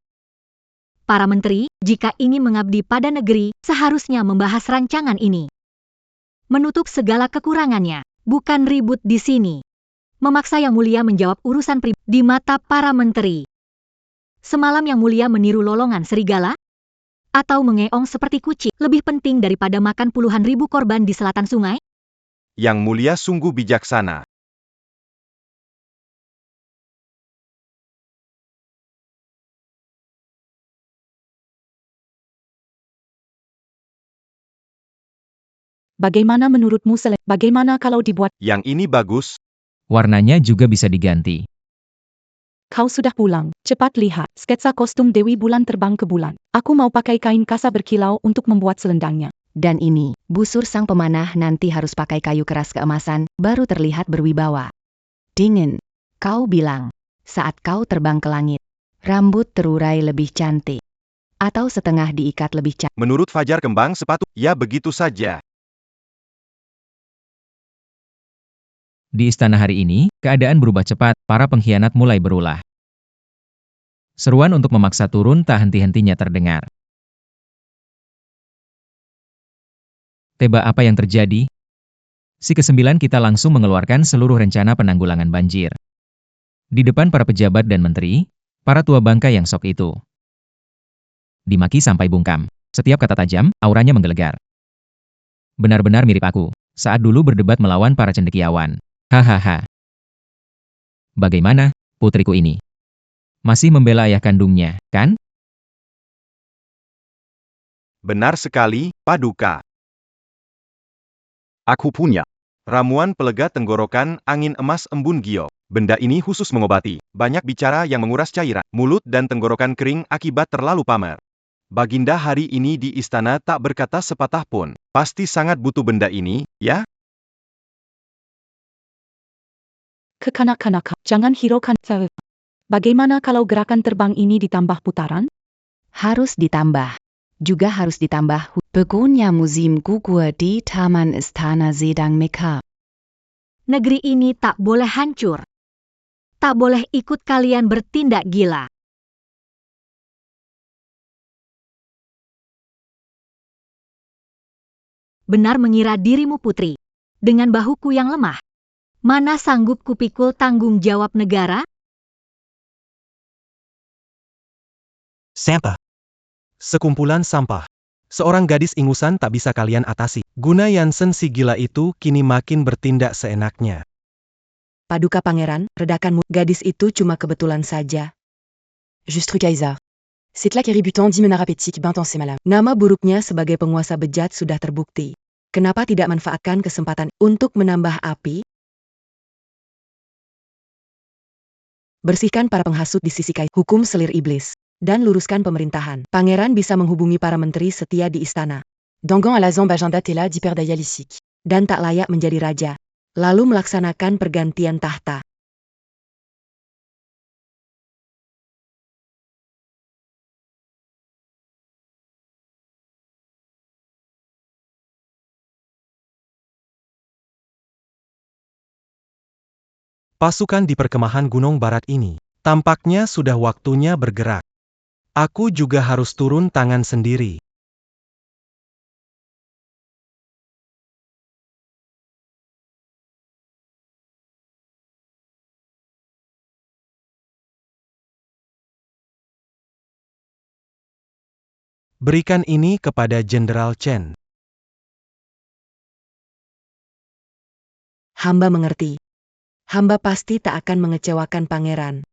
Para menteri, jika ingin mengabdi pada negeri, seharusnya membahas rancangan ini. Menutup segala kekurangannya, bukan ribut di sini. Memaksa yang mulia menjawab urusan pribadi di mata para menteri. Semalam yang mulia meniru lolongan serigala? Atau mengeong seperti kucing, lebih penting daripada makan puluhan ribu korban di selatan sungai? Yang mulia sungguh bijaksana. Bagaimana menurutmu bagaimana kalau dibuat? Yang ini bagus. Warnanya juga bisa diganti. Kau sudah pulang, cepat lihat, sketsa kostum Dewi Bulan terbang ke bulan. Aku mau pakai kain kasa berkilau untuk membuat selendangnya. Dan ini, busur sang pemanah nanti harus pakai kayu keras keemasan, baru terlihat berwibawa. Dingin, kau bilang, saat kau terbang ke langit, rambut terurai lebih cantik. Atau setengah diikat lebih cantik. Menurut Fajar Kembang sepatu, ya begitu saja. Di istana hari ini, keadaan berubah cepat, para pengkhianat mulai berulah. Seruan untuk memaksa turun tak henti-hentinya terdengar. Teba apa yang terjadi? Si ke-9 kita langsung mengeluarkan seluruh rencana penanggulangan banjir. Di depan para pejabat dan menteri, para tua bangka yang sok itu. Dimaki sampai bungkam. Setiap kata tajam, auranya menggelegar. Benar-benar mirip aku, saat dulu berdebat melawan para cendekiawan. Hahaha. Bagaimana, putriku ini? Masih membela ayah kandungnya, kan? Benar sekali, Paduka. Aku punya. Ramuan pelega tenggorokan, angin emas embun giok. Benda ini khusus mengobati. Banyak bicara yang menguras cairan, mulut dan tenggorokan kering akibat terlalu pamer. Baginda hari ini di istana tak berkata sepatah pun. Pasti sangat butuh benda ini, ya? Kekanak-kanakan, jangan hiraukan. Bagaimana kalau gerakan terbang ini ditambah putaran? Harus ditambah. Juga harus ditambah Begonia Musim Gugur di Taman Istana Sedang Mekah. Negeri ini tak boleh hancur. Tak boleh ikut kalian bertindak gila. Benar mengira dirimu putri. Dengan bahuku yang lemah. Mana sanggup kupikul tanggung jawab negara? Sampah. Sekumpulan sampah. Seorang gadis ingusan tak bisa kalian atasi. Guna Yansen si gila itu kini makin bertindak seenaknya. Paduka Pangeran, redakanmu, gadis itu cuma kebetulan saja. Juste Kaiser. C'est là qu'Eributan dit menarapetik bintan semalam. Nama buruknya sebagai penguasa bejat sudah terbukti. Kenapa tidak manfaatkan kesempatan untuk menambah api? Bersihkan para penghasut di sisi kai, hukum selir iblis, dan luruskan pemerintahan. Pangeran bisa menghubungi para menteri setia di istana. Dangan alazan bajanda tela diperdaya lisik. Dan tak layak menjadi raja. Lalu melaksanakan pergantian tahta. Pasukan di perkemahan Gunung Barat ini, tampaknya sudah waktunya bergerak. Aku juga harus turun tangan sendiri. Berikan ini kepada Jenderal Chen. Hamba mengerti. Hamba pasti tak akan mengecewakan pangeran.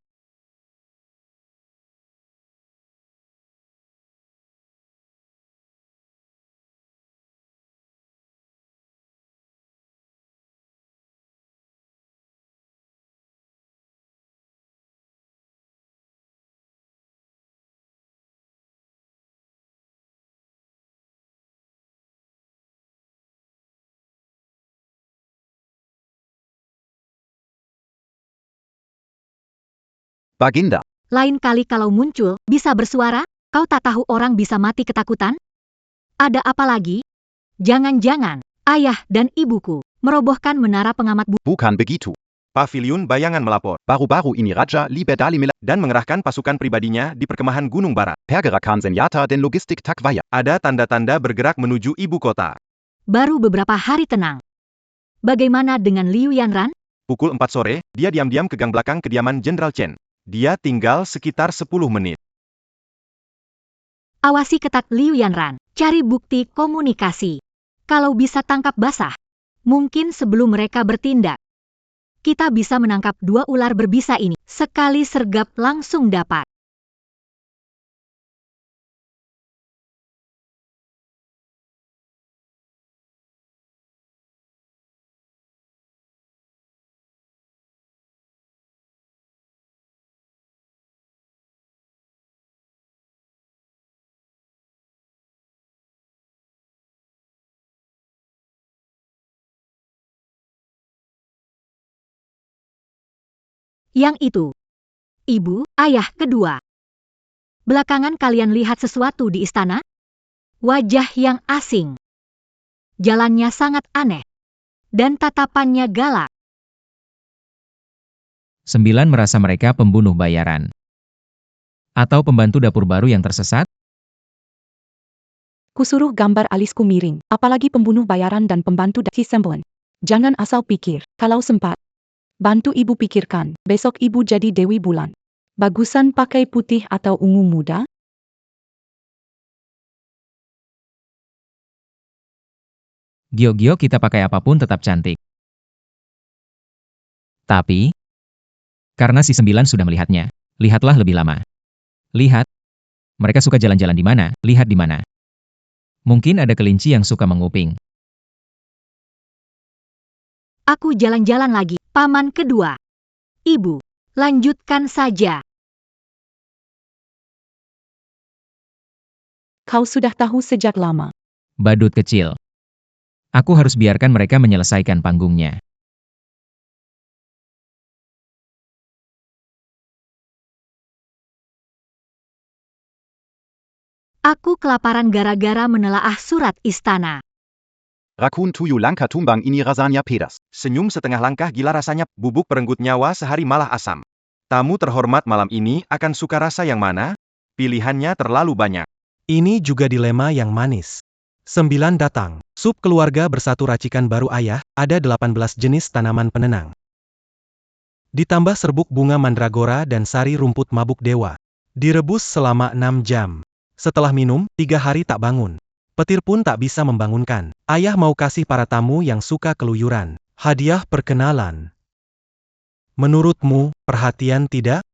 Baginda. Lain kali kalau muncul, bisa bersuara? Kau tak tahu orang bisa mati ketakutan? Ada apa lagi? Jangan-jangan, ayah dan ibuku, merobohkan menara pengamat Bukan begitu. Paviliun bayangan melapor Baru-baru ini Raja Liberdali dan mengerahkan pasukan pribadinya di perkemahan Gunung Barat. pergerakan senjata dan logistik tak waya. Ada tanda-tanda bergerak menuju ibu kota. baru beberapa hari tenang. Bagaimana dengan Liu Yanran? Pukul 4 sore, dia diam-diam ke gang belakang kediaman Jenderal Chen. Dia tinggal sekitar 10 menit. Awasi ketat Liu Yanran, cari bukti komunikasi. Kalau bisa tangkap basah, mungkin sebelum mereka bertindak. Kita bisa menangkap 2 ular berbisa ini, sekali sergap langsung dapat. Yang itu, ibu, ayah kedua. Belakangan kalian lihat sesuatu di istana? Wajah yang asing. Jalannya sangat aneh. Dan tatapannya galak. 9 merasa mereka pembunuh bayaran. Atau pembantu dapur baru yang tersesat? Kusuruh gambar alisku miring, apalagi pembunuh bayaran dan pembantu daki sembuhan. Jangan asal pikir, kalau sempat. Bantu ibu pikirkan, besok ibu jadi Dewi Bulan. Bagusan pakai putih atau ungu muda? Gio-gio kita pakai apapun tetap cantik. Tapi, karena si 9 sudah melihatnya, lihatlah lebih lama. Lihat. Mereka suka jalan-jalan di mana, lihat di mana. Mungkin ada kelinci yang suka menguping. Aku jalan-jalan lagi, paman kedua. Ibu, lanjutkan saja. Kau sudah tahu sejak lama. Badut kecil. Aku harus biarkan mereka menyelesaikan panggungnya. Aku kelaparan gara-gara menelaah surat istana. Rakun tuyu langka tumbang ini rasanya pedas. Senyum setengah langkah gila rasanya, bubuk perenggut nyawa sehari malah asam. Tamu terhormat malam ini akan suka rasa yang mana? Pilihannya terlalu banyak. Ini juga dilema yang manis. 9 datang. Sup keluarga bersatu racikan baru ayah, ada 18 jenis tanaman penenang. Ditambah serbuk bunga mandragora dan sari rumput mabuk dewa. Direbus selama 6 jam. Setelah minum, 3 hari tak bangun. Petir pun tak bisa membangunkan. Ayah mau kasih para tamu yang suka keluyuran hadiah perkenalan. Menurutmu, perhatian tidak?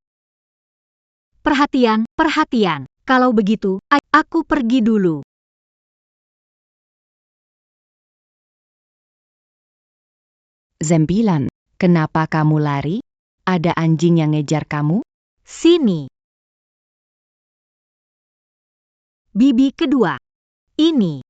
Perhatian, perhatian. Kalau begitu, aku pergi dulu. Zembilan, kenapa kamu lari? Ada anjing yang ngejar kamu? Sini. Bibi kedua. Ini.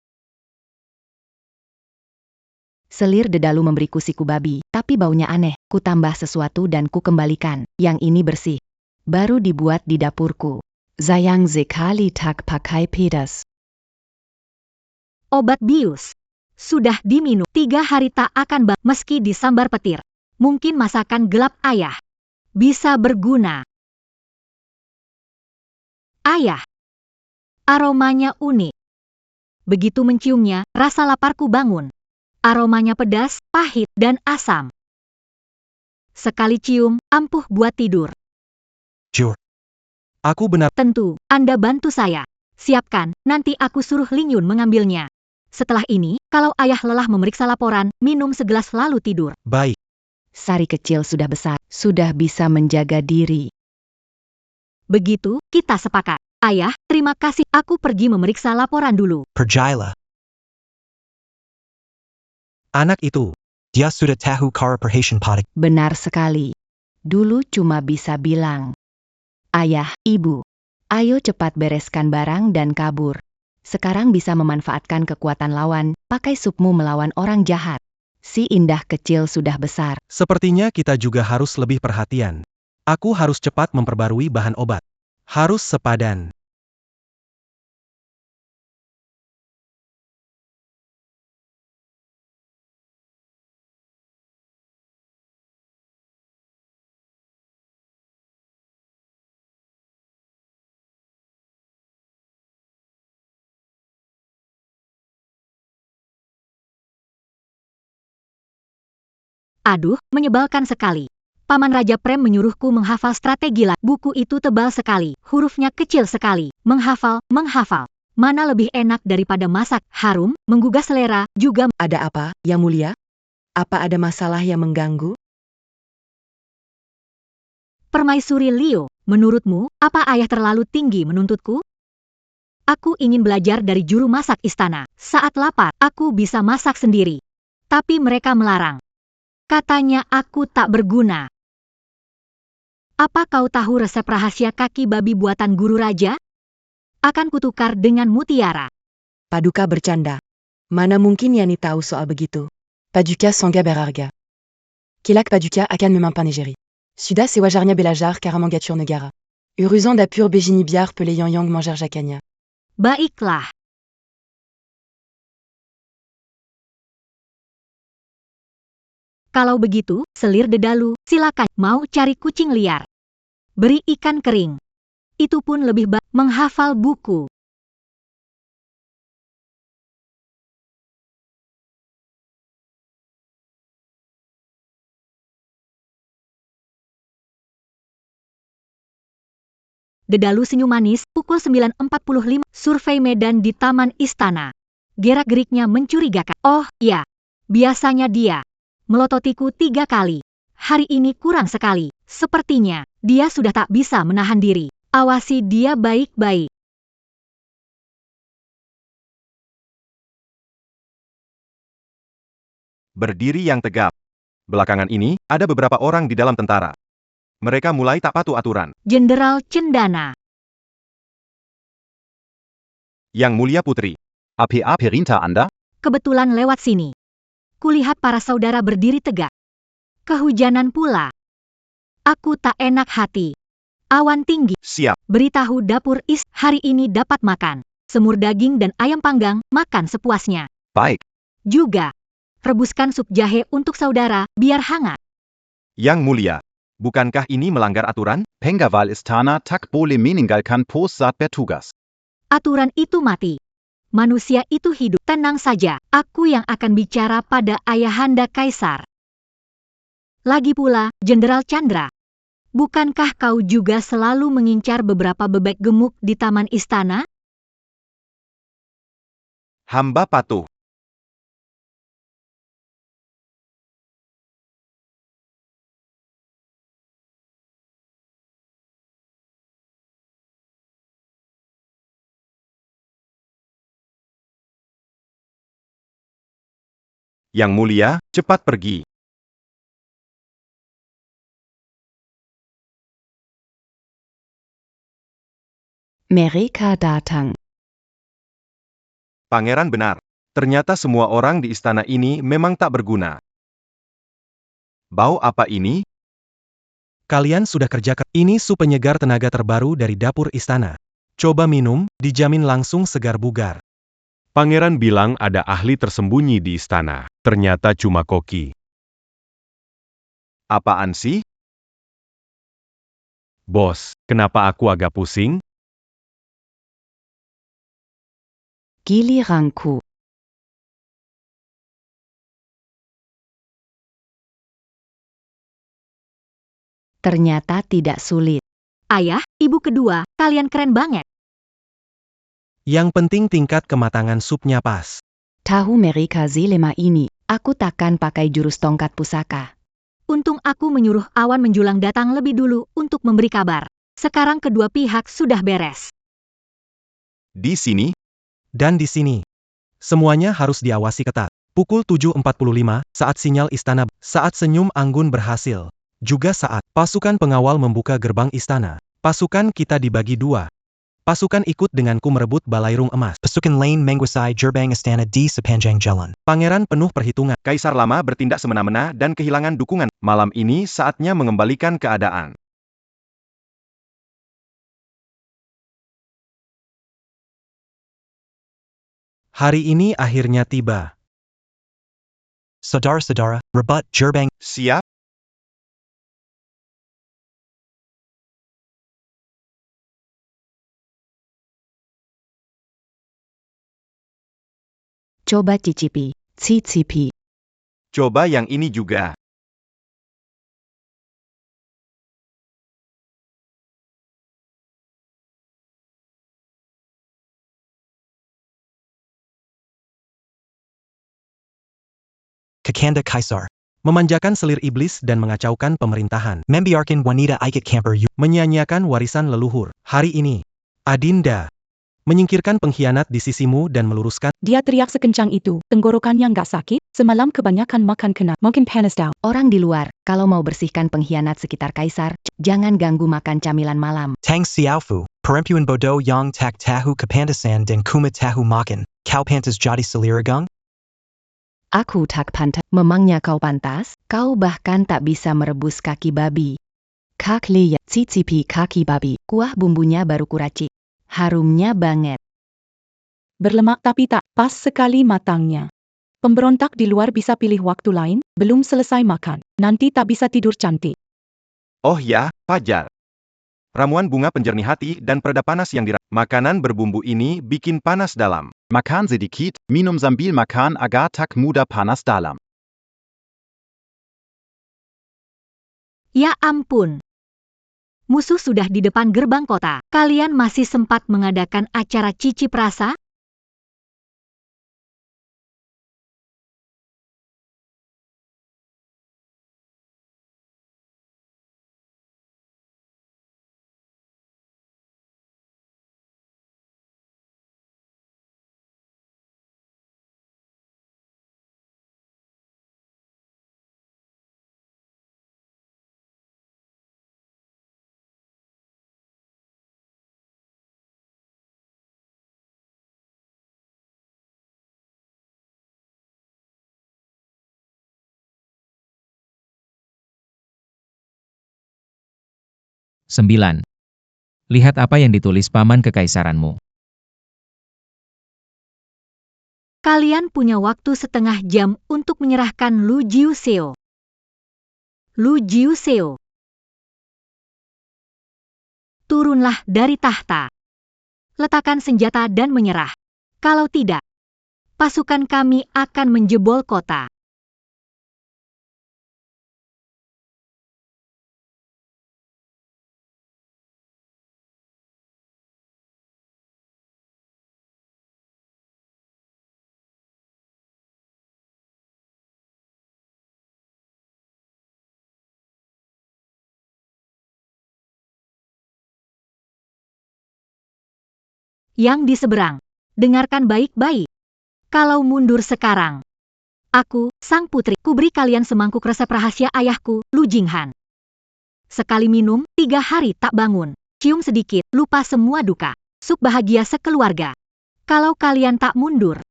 Selir Dedalu memberiku siku babi, tapi baunya aneh. Ku tambah sesuatu dan ku kembalikan. Yang ini bersih. Baru dibuat di dapurku. Sayang sekali tak pakai pedas. Obat bius. Sudah diminum. 3 hari tak akan meski disambar petir. Mungkin masakan gelap ayah bisa berguna. Ayah. Aromanya unik. Begitu menciumnya, rasa laparku bangun. Aromanya pedas, pahit, dan asam. Sekali cium, ampuh buat tidur. Jur. Aku benar. Tentu, Anda bantu saya. Siapkan, nanti aku suruh Ling Yun mengambilnya. Setelah ini, kalau ayah lelah memeriksa laporan, minum segelas lalu tidur. Baik. Sari kecil sudah besar, sudah bisa menjaga diri. Begitu, kita sepakat. Ayah, terima kasih. Aku pergi memeriksa laporan dulu. Pergilah. Anak itu. Dia sudah tahu cara perhatian padik. Benar sekali. Dulu cuma bisa bilang, ayah, ibu, ayo cepat bereskan barang dan kabur. Sekarang bisa memanfaatkan kekuatan lawan, pakai supmu melawan orang jahat. Si indah kecil sudah besar. Sepertinya kita juga harus lebih perhatian. Aku harus cepat memperbarui bahan obat. Harus sepadan. Aduh, menyebalkan sekali. Paman Raja Prem menyuruhku menghafal strategi lah. Buku itu tebal sekali, hurufnya kecil sekali. Menghafal. Mana lebih enak daripada masak, harum, menggugah selera, juga... Ada apa, Yang Mulia? Apa ada masalah yang mengganggu? Permaisuri Leo, menurutmu, apa ayah terlalu tinggi menuntutku? Aku ingin belajar dari juru masak istana. Saat lapar, aku bisa masak sendiri. Tapi mereka melarang. Katanya aku tak berguna. Apa kau tahu resep rahasia kaki babi buatan guru raja? Akan kutukar dengan mutiara. Paduka bercanda. Mana mungkin Yani tahu soal begitu? Paduka Sangha Berarga. Kilak Paduka akan memampanegeri. Suda se wajarnya belajar karamangatur negara. Uruzan dapur bejini biar peleyang yang manger jakanya. Baiklah. Kalau begitu, selir dedalu, silakan. Mau cari kucing liar? Beri ikan kering. Itu pun lebih baik menghafal buku. Dedalu senyum manis, pukul 9.45, survei medan di Taman Istana. Gerak-geriknya mencurigakan. Oh, ya. Biasanya dia melototiku 3 kali. Hari ini kurang sekali. Sepertinya, dia sudah tak bisa menahan diri. Awasi dia baik-baik. Berdiri yang tegap. Belakangan ini, ada beberapa orang di dalam tentara. Mereka mulai tak patuh aturan. Jenderal Cendana. Yang Mulia Putri. APA Perinta Anda? Kebetulan lewat sini. Kulihat para saudara berdiri tegak. Kehujanan pula. Aku tak enak hati. Awan tinggi. Siap. Beritahu dapur hari ini dapat makan. Semur daging dan ayam panggang, makan sepuasnya. Baik. Juga, rebuskan sup jahe untuk saudara, biar hangat. Yang Mulia. Bukankah ini melanggar aturan? Pengawal Istana tak boleh meninggalkan pos saat bertugas. Aturan itu mati. Manusia itu hidup. Tenang saja, aku yang akan bicara pada ayahanda Kaisar. Lagi pula, Jenderal Chandra. Bukankah kau juga selalu mengincar beberapa bebek gemuk di taman istana? Hamba patuh. Yang Mulia, cepat pergi. Mereka datang. Pangeran benar. Ternyata semua orang di istana ini memang tak berguna. Bau apa ini? Kalian sudah kerja ini sup penyegar tenaga terbaru dari dapur istana. Coba minum, dijamin langsung segar bugar. Pangeran bilang ada ahli tersembunyi di istana. Ternyata cuma koki. Apaan sih? Bos, kenapa aku agak pusing? Giliranku. Ternyata tidak sulit. Ayah, ibu kedua, kalian keren banget. Yang penting tingkat kematangan supnya pas. Tahu mereka zelema ini, aku takkan pakai jurus tongkat pusaka. Untung aku menyuruh awan menjulang datang lebih dulu untuk memberi kabar. Sekarang kedua pihak sudah beres. Di sini, Dan di sini, semuanya harus diawasi ketat. Pukul 7.45, saat sinyal istana, saat senyum anggun berhasil. Juga saat pasukan pengawal membuka gerbang istana. Pasukan kita dibagi dua. Pasukan ikut denganku merebut balairung emas. Pasukan lain menguasai gerbang istana di sepanjang jalan. Pangeran penuh perhitungan. Kaisar Lama bertindak semena-mena dan kehilangan dukungan. Malam ini saatnya mengembalikan keadaan. Hari ini akhirnya tiba. Saudara-saudara, rebut gerbang. Siap? Coba cicipi, cicipi. Coba yang ini juga. Kakanda Kaisar. Memanjakan selir iblis dan mengacaukan pemerintahan. Membiarkan wanita ikut camper Menyanyiakan warisan leluhur. Hari ini, Adinda menyingkirkan pengkhianat di sisimu dan meluruskan. Dia teriak sekencang itu, tenggorokannya nggak sakit, semalam kebanyakan makan kena, mungkin panas daun. Orang di luar, kalau mau bersihkan pengkhianat sekitar kaisar, jangan ganggu makan camilan malam. Tang Xiaofu, perempuan bodoh yang tak tahu kepantasan dan kuma tahu makan. Kau pantas jadi seliragang? Aku tak pantas. Memangnya kau pantas? Kau bahkan tak bisa merebus kaki babi. Kak lihat, cicipi kaki babi. Kuah bumbunya baru kuracik. Harumnya banget. Berlemak tapi tak pas sekali matangnya. Pemberontak di luar bisa pilih waktu lain, belum selesai makan. Nanti tak bisa tidur cantik. Oh ya, Fajar. Ramuan bunga penjernih hati dan pereda panas yang makanan berbumbu ini bikin panas dalam. Makan sedikit, minum sambil makan agar tak mudah panas dalam. Ya ampun. Musuh sudah di depan gerbang kota. Kalian masih sempat mengadakan acara cicip rasa? Sembilan. Lihat apa yang ditulis paman kekaisaranmu. Kalian punya waktu setengah jam untuk menyerahkan Lu Jiuseo. Lu Jiuseo. Turunlah dari tahta. Letakkan senjata dan menyerah. Kalau tidak, pasukan kami akan menjebol kota. Yang di seberang, dengarkan baik-baik. Kalau mundur sekarang, aku, sang putri, kuberi kalian semangkuk resep rahasia ayahku, Lu Jinghan. Sekali minum, 3 hari tak bangun. Cium sedikit, lupa semua duka. Sup bahagia sekeluarga. Kalau kalian tak mundur,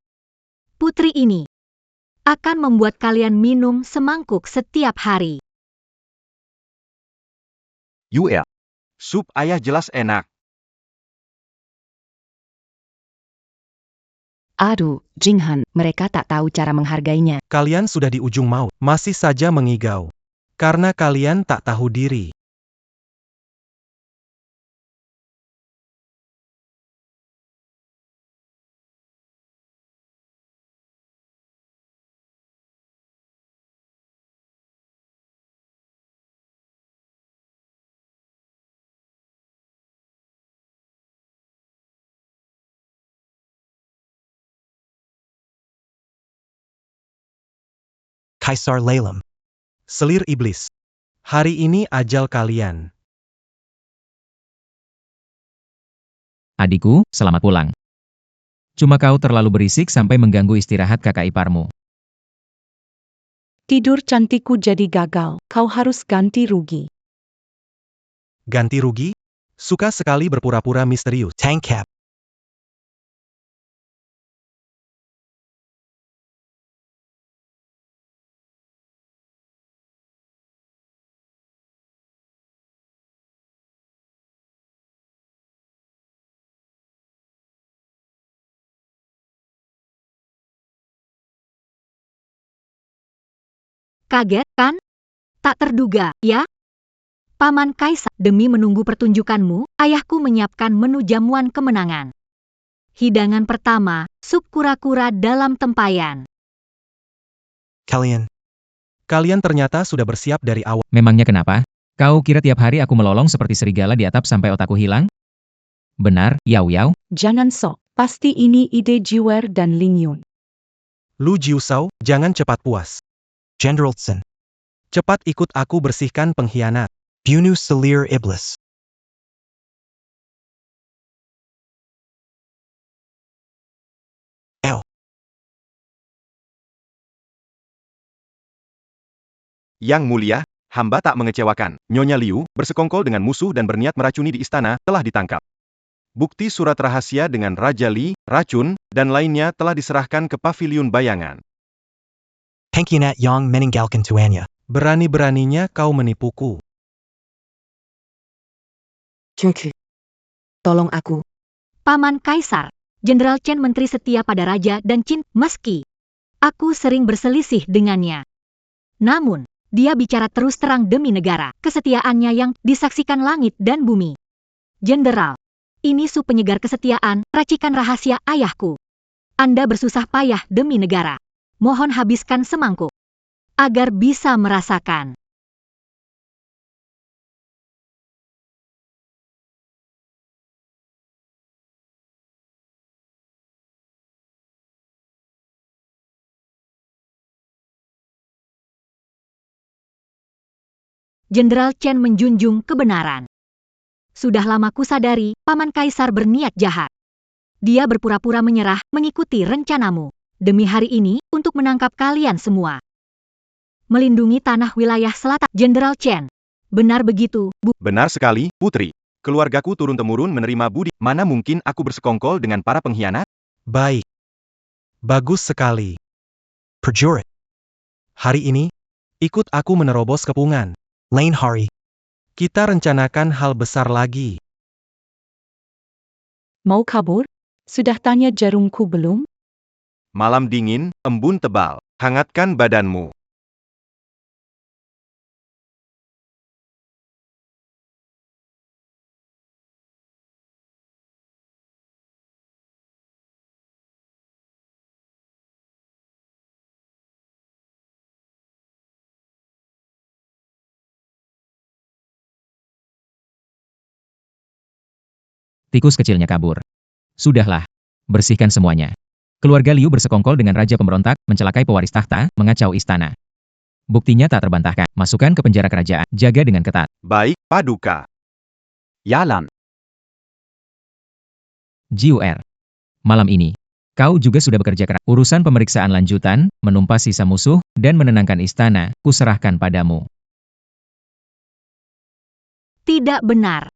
putri ini akan membuat kalian minum semangkuk setiap hari. UR. Sup ayah jelas enak. Aduh, Jinghan, mereka tak tahu cara menghargainya. Kalian sudah di ujung maut, masih saja mengigau. Karena kalian tak tahu diri. Kaisar Lalem. Selir iblis. Hari ini ajal kalian. Adikku, selamat pulang. Cuma kau terlalu berisik sampai mengganggu istirahat kakak iparmu. Tidur cantikku jadi gagal. Kau harus ganti rugi. Ganti rugi? Suka sekali berpura-pura misterius. Tank cap. Kaget, kan? Tak terduga, ya? Paman Kaisar, demi menunggu pertunjukanmu, ayahku menyiapkan menu jamuan kemenangan. Hidangan pertama, sup kura-kura dalam tempayan. Kalian ternyata sudah bersiap dari awal. Memangnya kenapa? Kau kira tiap hari aku melolong seperti serigala di atap sampai otakku hilang? Benar, Yao Yao? Jangan sok. Pasti ini ide Jiwer dan Ling Yun. Lu Jiusao, jangan cepat puas. Generalson. Cepat ikut aku bersihkan pengkhianat. Bunu Selir iblis. Yang mulia, hamba tak mengecewakan. Nyonya Liu, bersekongkol dengan musuh dan berniat meracuni di istana, telah ditangkap. Bukti surat rahasia dengan Raja Li, racun, dan lainnya telah diserahkan ke paviliun bayangan. Pengkhianat yang meninggalkan tuannya. Berani-beraninya kau menipuku. Tolong aku. Paman Kaisar, Jenderal Chen menteri setia pada raja dan Qin, meski aku sering berselisih dengannya. Namun, dia bicara terus terang demi negara, kesetiaannya yang disaksikan langit dan bumi. Jenderal, ini sup penyegar kesetiaan, racikan rahasia ayahku. Anda bersusah payah demi negara. Mohon habiskan semangkuk, agar bisa merasakan. Jenderal Chen menjunjung kebenaran. Sudah lama kusadari, Paman Kaisar berniat jahat. Dia berpura-pura menyerah, mengikuti rencanamu. Demi hari ini, untuk menangkap kalian semua. Melindungi tanah wilayah selatan. Jenderal Chen. Benar begitu, Bu. Benar sekali, Putri. Keluargaku turun-temurun menerima budi. Mana mungkin aku bersekongkol dengan para pengkhianat? Baik. Bagus sekali. Prajurit. Hari ini, ikut aku menerobos kepungan. Lain hari. Kita rencanakan hal besar lagi. Mau kabur? Sudah tanya jarumku belum? Malam dingin, embun tebal. Hangatkan badanmu. Tikus kecilnya kabur. Sudahlah. Bersihkan semuanya. Keluarga Liu bersekongkol dengan raja pemberontak, mencelakai pewaris tahta, mengacau istana. Buktinya tak terbantahkan. Masukkan ke penjara kerajaan. Jaga dengan ketat. Baik, Paduka. Yalan. Jiuer. Malam ini, kau juga sudah bekerja keras. Urusan pemeriksaan lanjutan, menumpas sisa musuh, dan menenangkan istana, kuserahkan padamu. Tidak benar.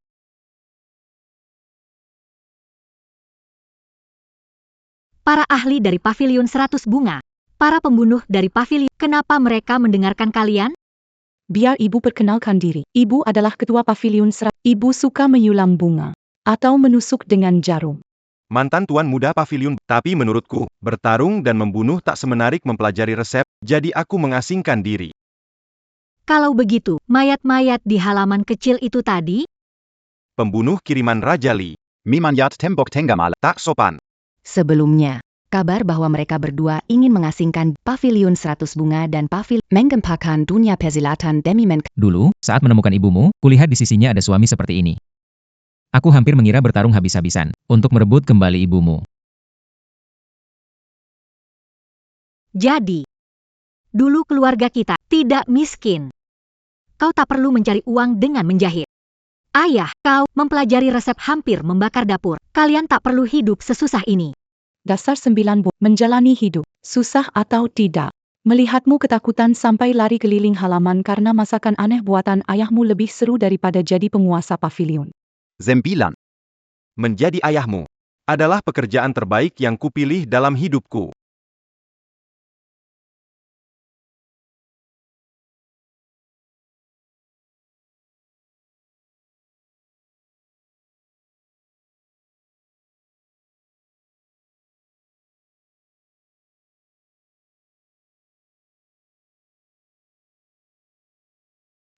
Para ahli dari paviliun 100 bunga, para pembunuh dari paviliun, kenapa mereka mendengarkan kalian? Biar ibu perkenalkan diri. Ibu adalah ketua paviliun Ibu suka menyulam bunga. Atau menusuk dengan jarum. Mantan tuan muda paviliun, tapi menurutku, bertarung dan membunuh tak semenarik mempelajari resep, jadi aku mengasingkan diri. Kalau begitu, mayat-mayat di halaman kecil itu tadi? Pembunuh kiriman Raja Li. Mimanyat tembok tenggamal. Tak sopan. Sebelumnya, kabar bahwa mereka berdua ingin mengasingkan paviliun 100 bunga dan paviliun mengempakan dunia persilatan demi Dulu, saat menemukan ibumu, kulihat di sisinya ada suami seperti ini. Aku hampir mengira bertarung habis-habisan, untuk merebut kembali ibumu. Jadi, Dulu keluarga kita tidak miskin. Kau tak perlu mencari uang dengan menjahit. Ayah, kau mempelajari resep hampir membakar dapur. Kalian tak perlu hidup sesusah ini. Dasar 9 menjalani hidup, susah atau tidak. Melihatmu ketakutan sampai lari keliling halaman karena masakan aneh buatan ayahmu lebih seru daripada jadi penguasa pavilion. 9. Menjadi ayahmu adalah pekerjaan terbaik yang kupilih dalam hidupku.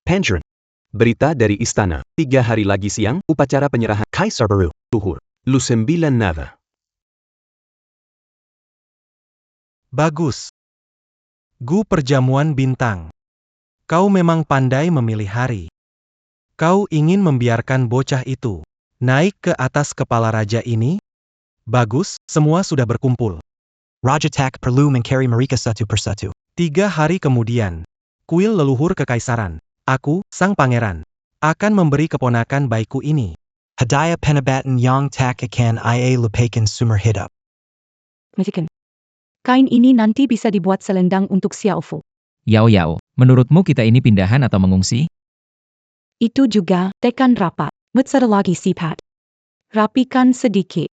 Panjern. Berita dari istana. 3 hari lagi siang, upacara penyerahan Kaisar baru, luhur. Lu 9 Nava. Bagus. Gu perjamuan bintang. Kau memang pandai memilih hari. Kau ingin membiarkan bocah itu naik ke atas kepala raja ini? Bagus, semua sudah berkumpul. Raja tak perlu mencari mereka satu persatu. 3 hari kemudian, kuil leluhur kekaisaran. Aku, sang pangeran, akan memberi keponakan bayiku ini. Hadiah penobatan yang tak akan ia lupakan sumber hidup. Mejikan. Kain ini nanti bisa dibuat selendang untuk Xiaofu. Yao, menurutmu kita ini pindahan atau mengungsi? Itu juga, tekan rapat. Mutsara lagi sipat. Rapikan sedikit.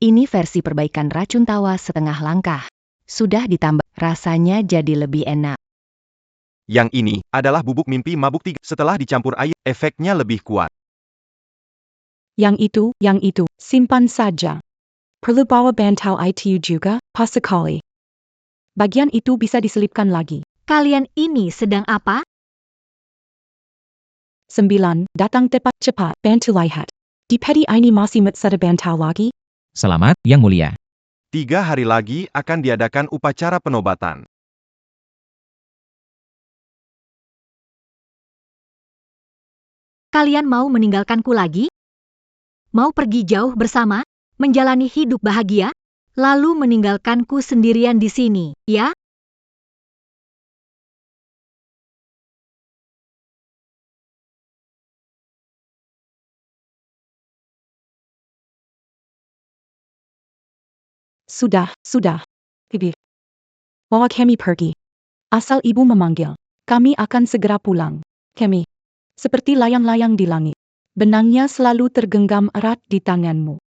Ini versi perbaikan racun tawa setengah langkah. Sudah ditambah, rasanya jadi lebih enak. Yang ini adalah bubuk mimpi mabuk 3. Setelah dicampur air, efeknya lebih kuat. Yang itu, simpan saja. Perlu bawa bantal itu juga, pasekali. Bagian itu bisa diselipkan lagi. Kalian ini sedang apa? 9. Datang tepat cepat, bantu lihat. Di peti ini masih mutsara bantal lagi? Selamat, Yang Mulia. 3 hari lagi akan diadakan upacara penobatan. Kalian mau meninggalkanku lagi? Mau pergi jauh bersama? Menjalani hidup bahagia? Lalu meninggalkanku sendirian di sini, ya? Sudah. Bibi. Bawa kami pergi. Asal ibu memanggil, kami akan segera pulang. Kami. Seperti layang-layang di langit. Benangnya selalu tergenggam erat di tanganmu.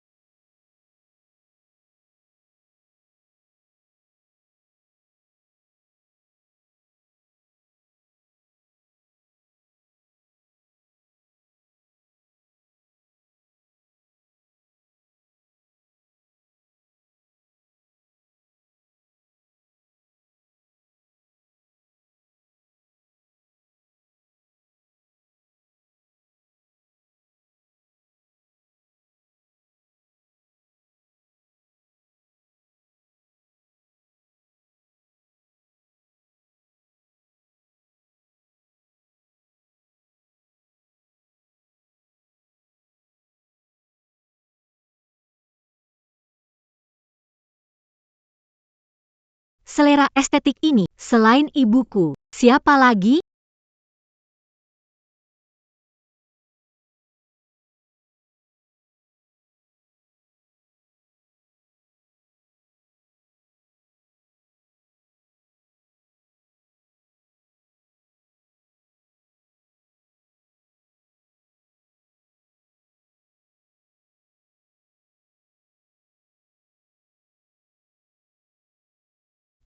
Selera estetik ini, selain ibuku, siapa lagi?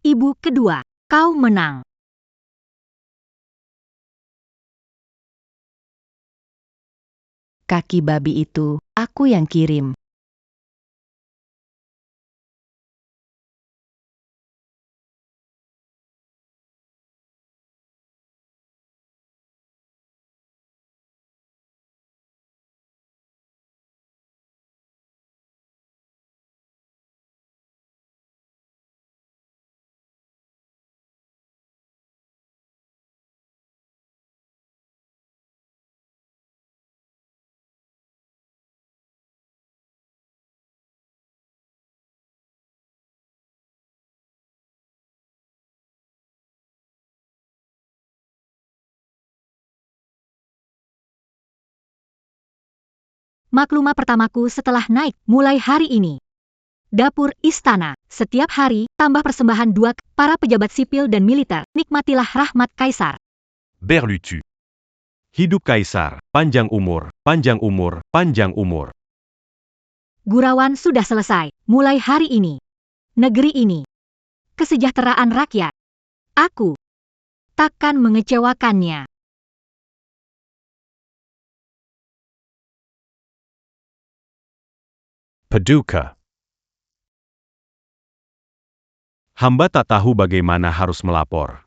Ibu kedua, kau menang. Kaki babi itu, aku yang kirim. Maklumah pertamaku setelah naik mulai hari ini. Dapur istana, setiap hari, tambah persembahan 2 para pejabat sipil dan militer, nikmatilah rahmat Kaisar. Berlutu. Hidup Kaisar, panjang umur, panjang umur, panjang umur. Gurauan sudah selesai, mulai hari ini. Negeri ini, kesejahteraan rakyat. Aku takkan mengecewakannya. Paduka. Hamba tak tahu bagaimana harus melapor.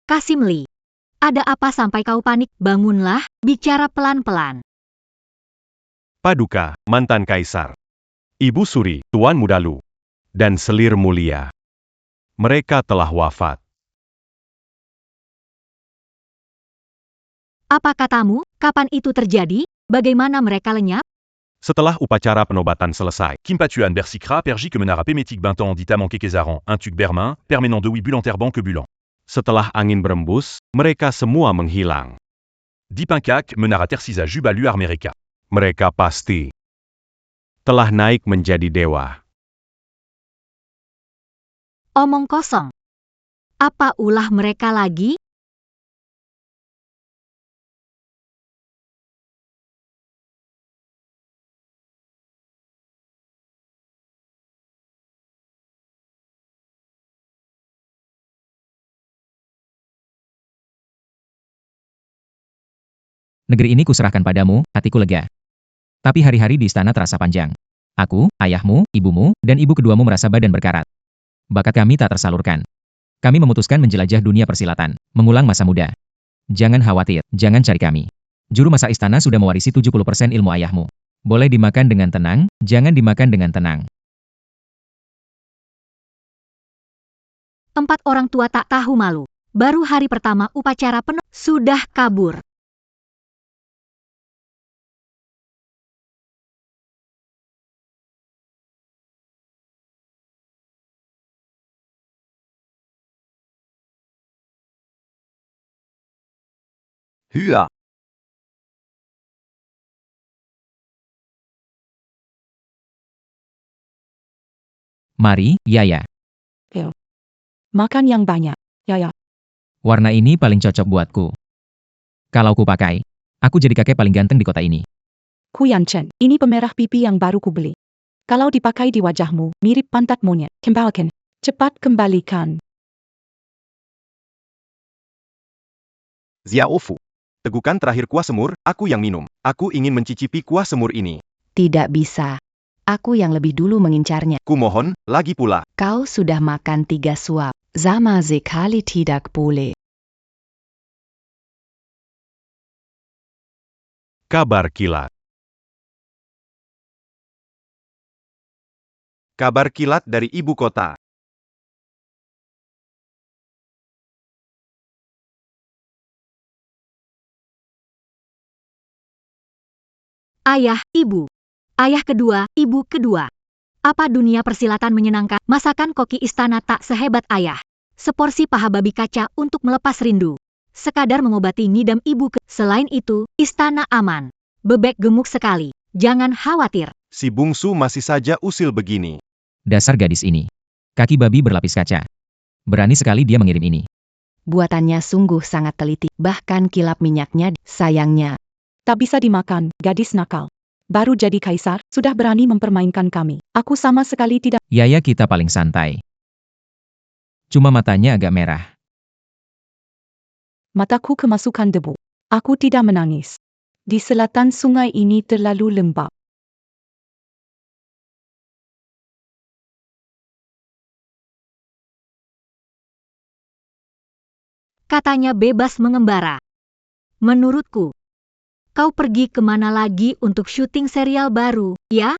Kasimli, ada apa sampai kau panik? Bangunlah, bicara pelan-pelan. Paduka, mantan Kaisar. Ibu Suri, Tuan Mudalu. Dan Selir Mulia. Mereka telah wafat. Apa katamu? Kapan itu terjadi? Bagaimana mereka lenyap? Setelah upacara penobatan selesai, Kimpatuan Bersikra Pergi Kemenara Pémétique Bintan Ditaman Kekezaran, un Tuc Bermin, Permenant de Wibulanter Banquebulan. setelah angin berembus, mereka semua menghilang. Dipinkak Menara Tersisa Jubalu Armereka. Mereka pasti telah naik menjadi dewa. Omong kosong. Apa ulah mereka lagi? Negeri ini kuserahkan padamu, hatiku lega. Tapi hari-hari di istana terasa panjang. Aku, ayahmu, ibumu, dan ibu keduamu merasa badan berkarat. Bakat kami tak tersalurkan. Kami memutuskan menjelajah dunia persilatan, mengulang masa muda. Jangan khawatir, jangan cari kami. Juru masak istana sudah mewarisi 70% ilmu ayahmu. Boleh dimakan dengan tenang, jangan dimakan dengan tenang. 4 orang tua tak tahu malu. Baru hari pertama upacara penuh, sudah kabur. Höher. Mari, Yaya. Makan yang banyak, Yaya. Warna ini paling cocok buatku. Kalau ku pakai, aku jadi kakek paling ganteng di kota ini. Ku Yanchen, ini pemerah pipi yang baru ku beli. Kalau dipakai di wajahmu, mirip pantat monyet. Kembalikan. Cepat kembalikan. Xiaofu. Tegukan terakhir kuah semur, aku yang minum. Aku ingin mencicipi kuah semur ini. Tidak bisa. Aku yang lebih dulu mengincarnya. Kumohon, lagi pula. Kau sudah makan 3 suap. Sama sekali tidak boleh. Kabar kilat. Kabar kilat dari ibu kota. Ayah, ibu. Ayah kedua, ibu kedua. Apa dunia persilatan menyenangkan? Masakan koki istana tak sehebat ayah. Seporsi paha babi kaca untuk melepas rindu. Sekadar mengobati ngidam ibu Selain itu, istana aman. Bebek gemuk sekali. Jangan khawatir. Si bungsu masih saja usil begini. Dasar gadis ini. Kaki babi berlapis kaca. Berani sekali dia mengirim ini. Buatannya sungguh sangat teliti. Bahkan kilap minyaknya, sayangnya. Tak bisa dimakan, gadis nakal. Baru jadi kaisar, sudah berani mempermainkan kami. Aku sama sekali tidak. Yaya kita paling santai. Cuma matanya agak merah. Mataku kemasukan debu. Aku tidak menangis. Di selatan sungai ini terlalu lembab. Katanya bebas mengembara. Menurutku, kau pergi kemana lagi untuk syuting serial baru, ya?